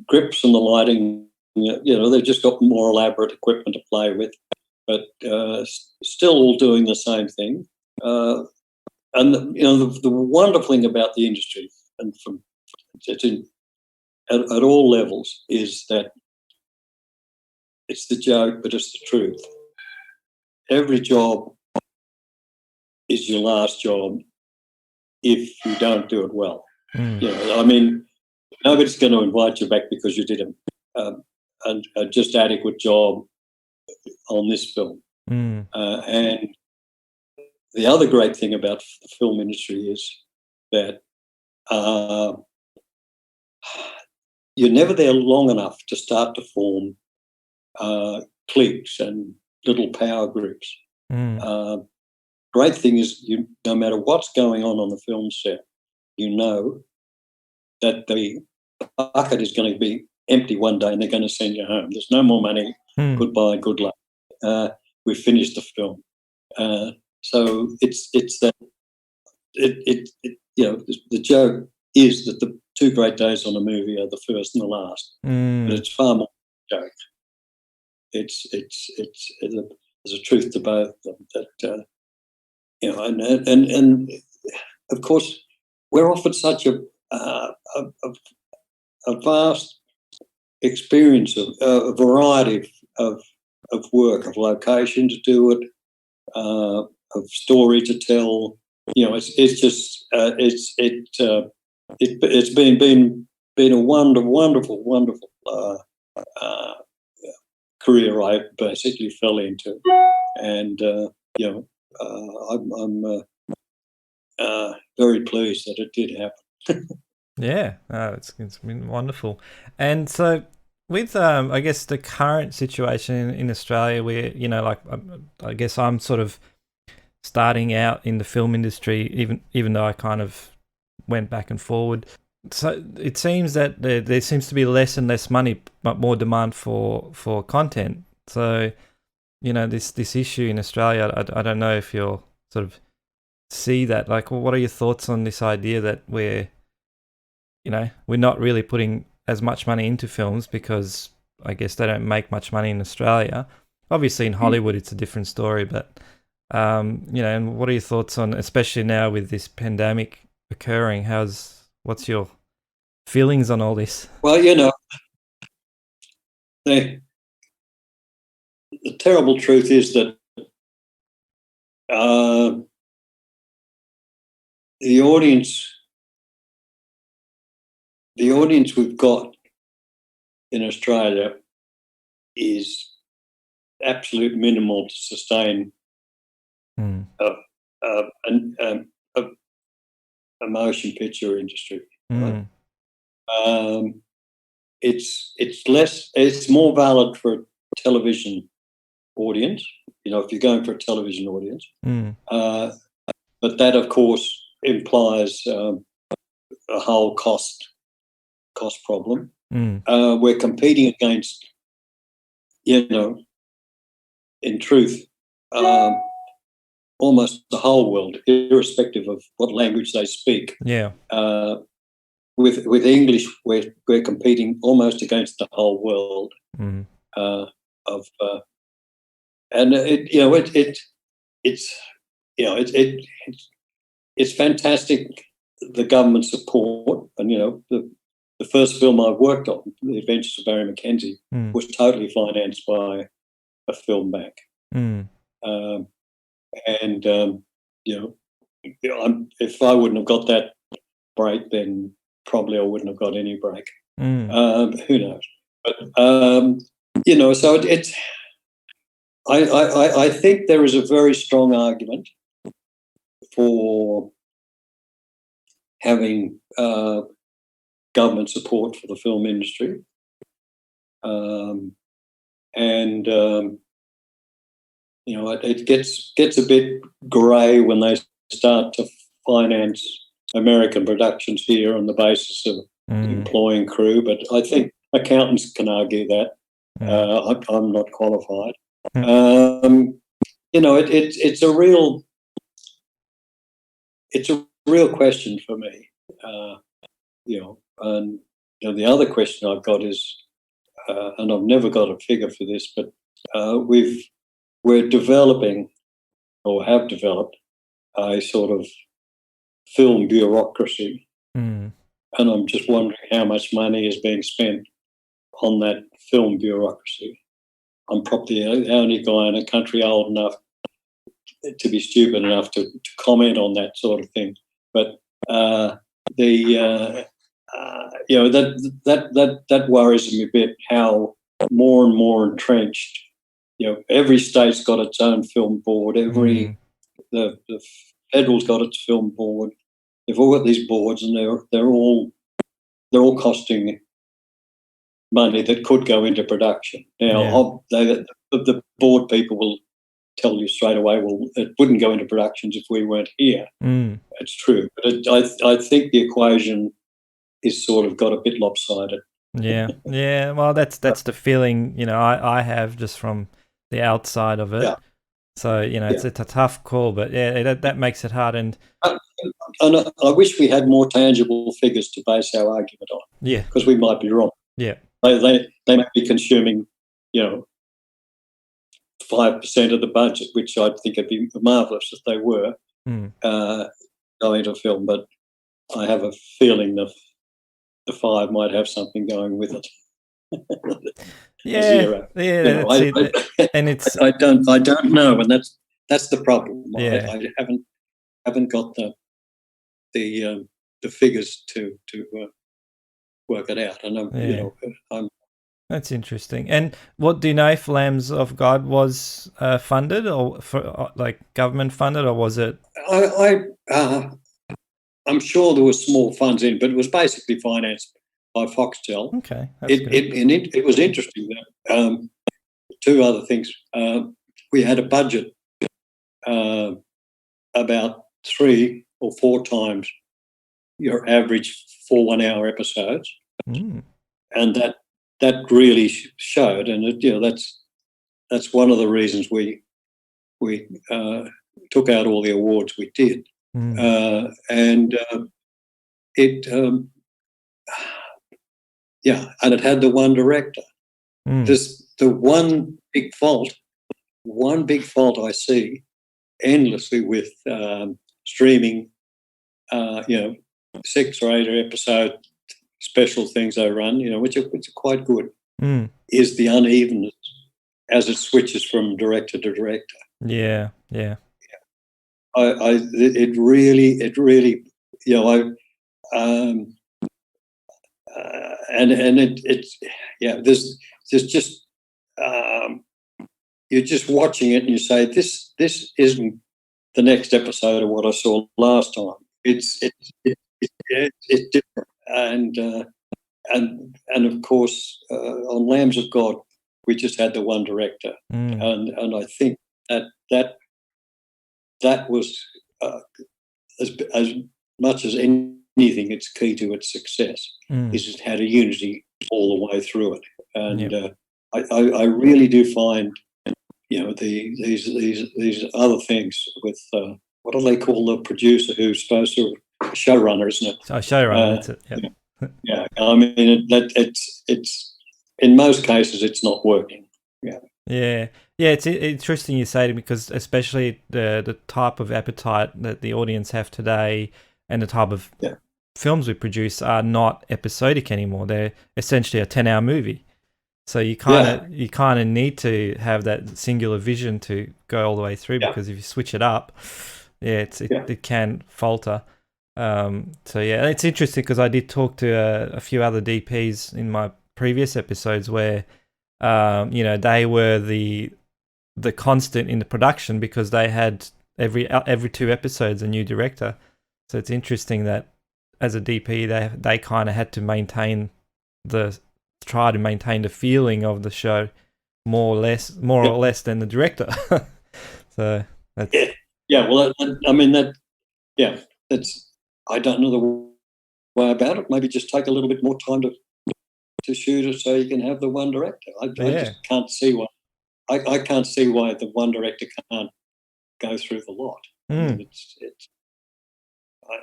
grips and the lighting, they've just got more elaborate equipment to play with, but still all doing the same thing. And the wonderful thing about the industry, and at all levels, is that it's the joke, but it's the truth. Every job is your last job if you don't do it well. I mean, nobody's going to invite you back because you did a just adequate job on this film. And the other great thing about the film industry is that you're never there long enough to start to form cliques and little power groups. Great thing is, no matter what's going on the film set, that the bucket is going to be empty one day and they're going to send you home. There's no more money. Goodbye, good luck. We've finished the film. So it's that the joke is that the two great days on a movie are the first and the last. But it's far more joke. There's a truth to both of them. That and of course we're offered such a vast experience of a variety of work, of location to do it, of story to tell. It's just it's been a wonderful career I basically fell into, and I'm very pleased that it did happen. Yeah, it's been wonderful. And so with I guess the current situation in Australia, where I guess I'm sort of starting out in the film industry, even though I kind of went back and forward. So it seems that there seems to be less and less money, but more demand for content. So this issue in Australia, I don't know if you'll sort of see that. Like, what are your thoughts on this idea that we're not really putting as much money into films because I guess they don't make much money in Australia. Obviously in Hollywood it's a different story, but and what are your thoughts on, especially now with this pandemic occurring, what's your feelings on all this? Well, the terrible truth is that the audience we've got in Australia is absolute minimal to sustain a motion picture industry. Right? It's more valid for a television audience. If you're going for a television audience, but that of course implies a whole cost problem. We're competing against, in truth, almost the whole world, irrespective of what language they speak. Yeah. With English, we're competing almost against the whole world. It's fantastic, the government support, and the first film I worked on, The Adventures of Barry Mackenzie, was totally financed by a film bank. If I wouldn't have got that break, then probably I wouldn't have got any break. Who knows? But so it's. I think there is a very strong argument for having government support for the film industry, it gets a bit grey when they start to finance American productions here on the basis of employing crew. But I think accountants can argue that. I'm not qualified. It's a real question for me. And the other question I've got is, and I've never got a figure for this, but we're developing, or have developed, a sort of film bureaucracy, and I'm just wondering how much money is being spent on that film bureaucracy. I'm probably the only guy in a country old enough to be stupid enough to comment on that sort of thing, but that worries me a bit. How more and more entrenched. Every state's got its own film board. The federal's got its film board. They've all got these boards, and they're all costing money that could go into production. Now, the board people will tell you straight away, well, it wouldn't go into productions if we weren't here. It's true, but I think the equation is sort of got a bit lopsided. Yeah. Well, that's the feeling I have just from the outside of it. Yeah. So it's a tough call, but that makes it hard. And I wish we had more tangible figures to base our argument on. Yeah, because we might be wrong. Yeah, they might be consuming 5% of the budget, which I'd think would be marvellous if they were going to film. But I have a feeling that the 5 might have something going with it. Yeah, and it's I don't know, and that's the problem. Yeah. I haven't got the figures to work it out, and I'm. That's interesting. And what do you know if Lambs of God was funded, or for government funded, or was it? I'm sure there were small funds in, but it was basically financed by Foxtel. Okay, that's good. It was interesting that 2 other things. We had a budget about 3 or 4 times your average 4 1-hour episodes, and that really showed, and that's one of the reasons we took out all the awards we did, and it had the one director. There's the one big fault I see endlessly with streaming, 6 or 8 episode special things they run, which are quite good, is the unevenness as it switches from director to director. Yeah. It really you know, it's yeah. There's just you're just watching it and you say this isn't the next episode of what I saw last time. It's different, and of course on Lambs of God we just had the one director, and I think that was as much as anything, it's key to its success is it had a unity all the way through it, and I really do find, you know, these other things with what do they call the producer who's supposed to showrunner, isn't it? Oh, showrunner, that's it. Yep. Yeah, I mean it's in most cases it's not working. Yeah. It's interesting you say it, because especially the type of appetite that the audience have today and the type of films we produce are not episodic anymore. They're essentially a 10-hour movie. So you kind of need to have that singular vision to go all the way through, because if you switch it up, it can falter. So it's interesting because I did talk to a few other DPs in my previous episodes where you know, they were the constant in the production because they had every 2 episodes a new director. So it's interesting that as a DP they kind of had to try to maintain the feeling of the show more or less than the director. So that's well, I mean that's I don't know the way about it. Maybe just take a little bit more time to shoot it so you can have the one director. I just can't see why. I can't see why the one director can't go through the lot. I mean,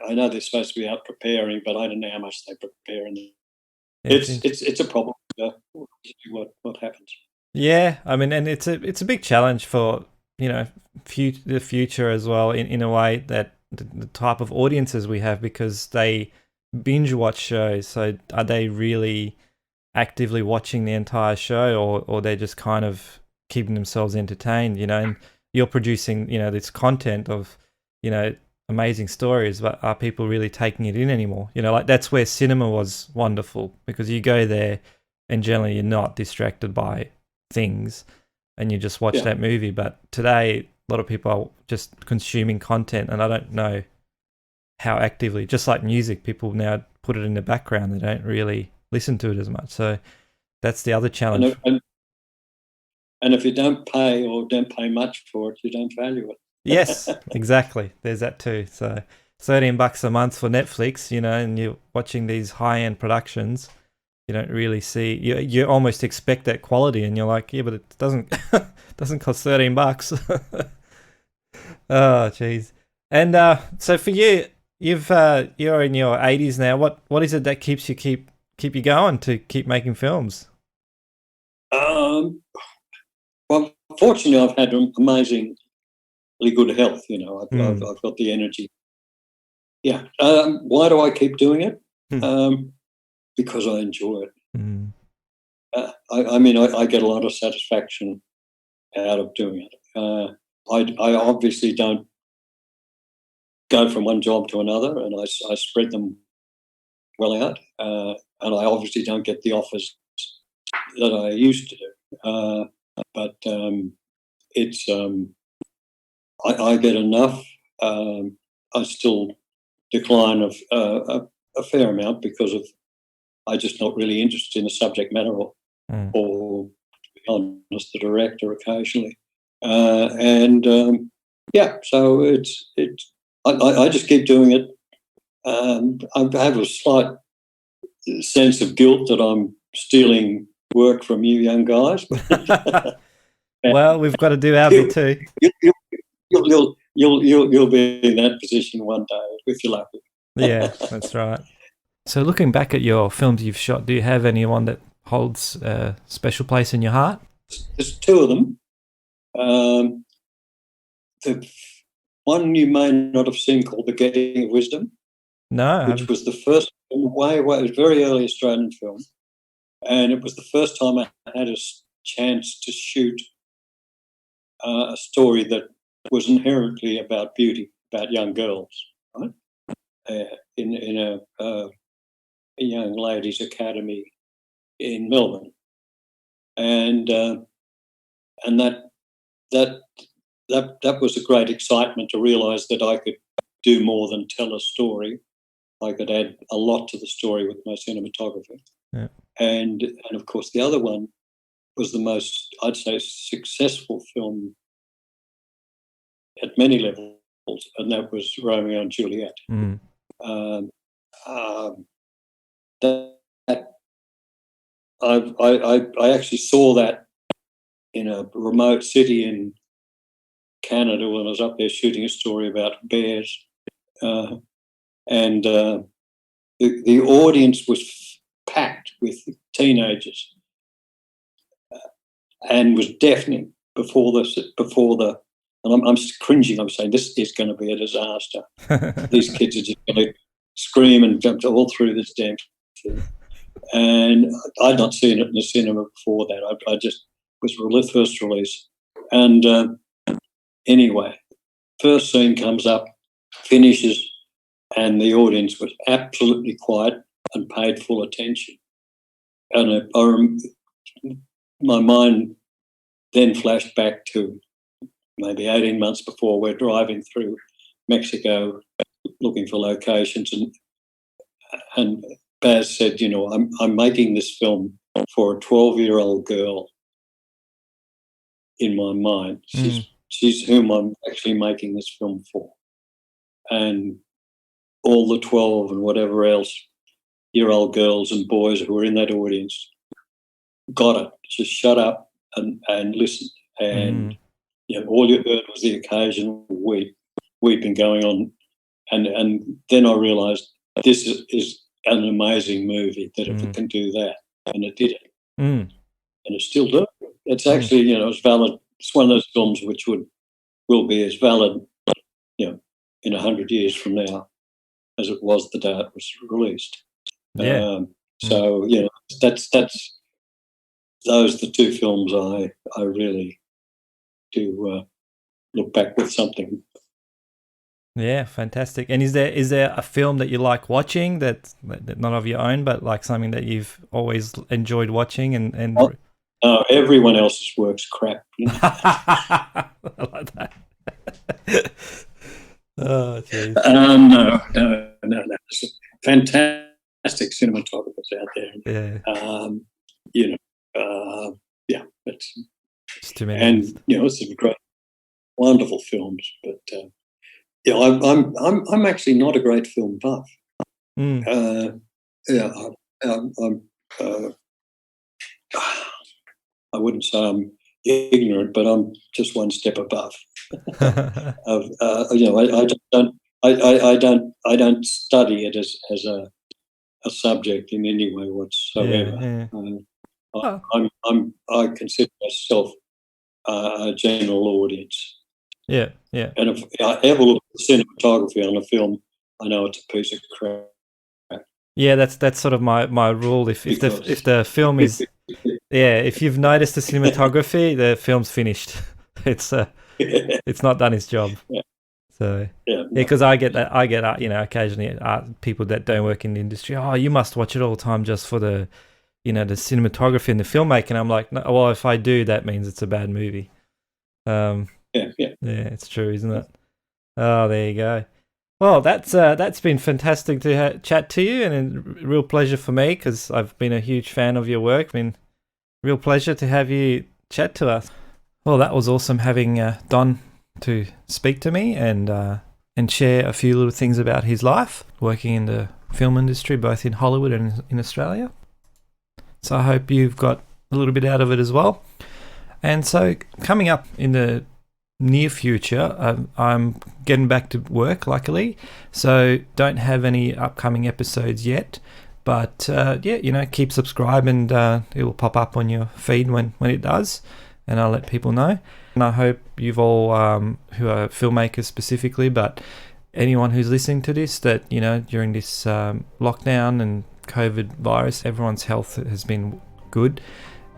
I know they're supposed to be out preparing, but I don't know how much they prepare, and it's a problem. What happens? Yeah, I mean, and it's a big challenge for, you know, the future as well, in a way that the type of audiences we have, because they binge watch shows. So are they really actively watching the entire show, or they're just kind of keeping themselves entertained, you know? And you're producing, you know, this content of, you know, amazing stories, but are people really taking it in anymore? You know, like that's where cinema was wonderful, because you go there and generally you're not distracted by things and you just watch that movie. But today a lot of people are just consuming content, and I don't know how actively, just like music, people now put it in the background. They don't really listen to it as much. So that's the other challenge. And if you don't pay or don't pay much for it, you don't value it. Yes, exactly. There's that too. So $13 a month for Netflix, you know, and you're watching these high-end productions, you don't really see, you almost expect that quality, and you're like, yeah, but it doesn't doesn't cost $13. Oh, jeez. And so for you, you're in your 80s now. What is it that keeps you going to keep making films? Well, fortunately, I've had amazingly good health. You know, I've got the energy. Yeah. Why do I keep doing it? Because I enjoy it. I mean, I get a lot of satisfaction out of doing it. I obviously don't go from one job to another, and I spread them well out. And I obviously don't get the offers that I used to do. But it's I get enough. I still decline of a fair amount because of I'm just not really interested in the subject matter, or to be honest, the director occasionally. So it's I just keep doing it. I have a slight sense of guilt that I'm stealing work from you young guys. Well, we've got to do our bit too. You'll be in that position one day if you're lucky. Yeah, that's right. So looking back at your films you've shot, do you have anyone that holds a special place in your heart? There's 2 of them. The one you may not have seen, called The Getting of Wisdom. No. Which was the first, way, it was a very early Australian film. And it was the first time I had a chance to shoot a story that was inherently about beauty, about young girls, right? in a young ladies' academy in Melbourne, and that was a great excitement to realise that I could do more than tell a story. I could add a lot to the story with my cinematography. Yeah. And of course, the other one was the most, I'd say, successful film at many levels, and that was Romeo and Juliet. Mm. That I actually saw that in a remote city in Canada when I was up there shooting a story about bears, and the audience was packed with teenagers, and was deafening before the. And I'm cringing. I'm saying this is going to be a disaster. These kids are just going to scream and jump all through this damn thing. And I'd not seen it in the cinema before that. I just was first release. And anyway, first scene comes up, finishes, and the audience was absolutely quiet and paid full attention. And my mind then flashed back to maybe 18 months before. We're driving through Mexico looking for locations, and Baz said, you know, I'm making this film for a 12-year-old girl in my mind. She's whom I'm actually making this film for. And all the 12 and whatever else year-old girls and boys who were in that audience got it. Just shut up and listen. And you know, all you heard was the occasional weeping going on. And then I realised this is an amazing movie, that if it can do that, and it did it. And it still does. It's actually, you know, it's valid. It's one of those films which will be as valid, you know, in 100 years from now as it was the day it was released. Yeah. So, you know, that's those are the two films I really do look back with something. Yeah, fantastic. And is there a film that you like watching that not of your own, but like something that you've always enjoyed watching? And everyone else's work's crap. You know? I like that. Oh, jeez. No. Fantastic cinematographers out there. Yeah. You know, yeah, it's too many. And you know, it's some great, wonderful films. But yeah, I'm actually not a great film buff. Yeah, I wouldn't say I'm ignorant, but I'm just one step above. You know, I don't study it as a subject in any way whatsoever. I consider myself a general audience. Yeah. And if I ever look at the cinematography on a film, I know it's a piece of crap. Yeah, that's sort of my rule. If the film is, yeah, if you've noticed the cinematography, the film's finished. It's not done its job. Yeah. So because I get that, you know, occasionally people that don't work in the industry, oh, you must watch it all the time just for the, you know, the cinematography and the filmmaking. I'm like, no, well, if I do, that means it's a bad movie. Yeah, it's true, isn't it? Oh, there you go. Well, that's been fantastic to chat to you, and a real pleasure for me because I've been a huge fan of your work. Been a real pleasure to have you chat to us. Well, that was awesome having Don to speak to me and share a few little things about his life working in the film industry, both in Hollywood and in Australia. So I hope you've got a little bit out of it as well. And so coming up in the near future, I'm getting back to work, luckily, so don't have any upcoming episodes yet, but yeah, you know, keep subscribing and it will pop up on your feed when it does, and I'll let people know. And I hope you've all who are filmmakers specifically, but anyone who's listening to this, that, you know, during this lockdown and COVID virus, everyone's health has been good,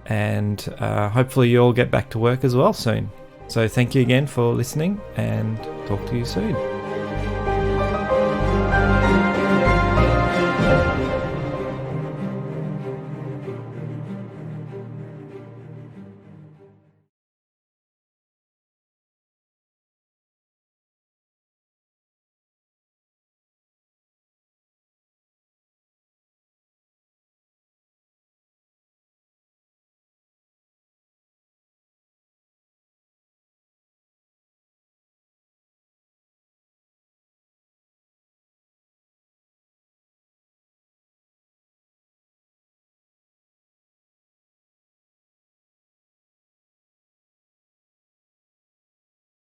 and hopefully you all get back to work as well soon. So thank you again for listening, and talk to you soon.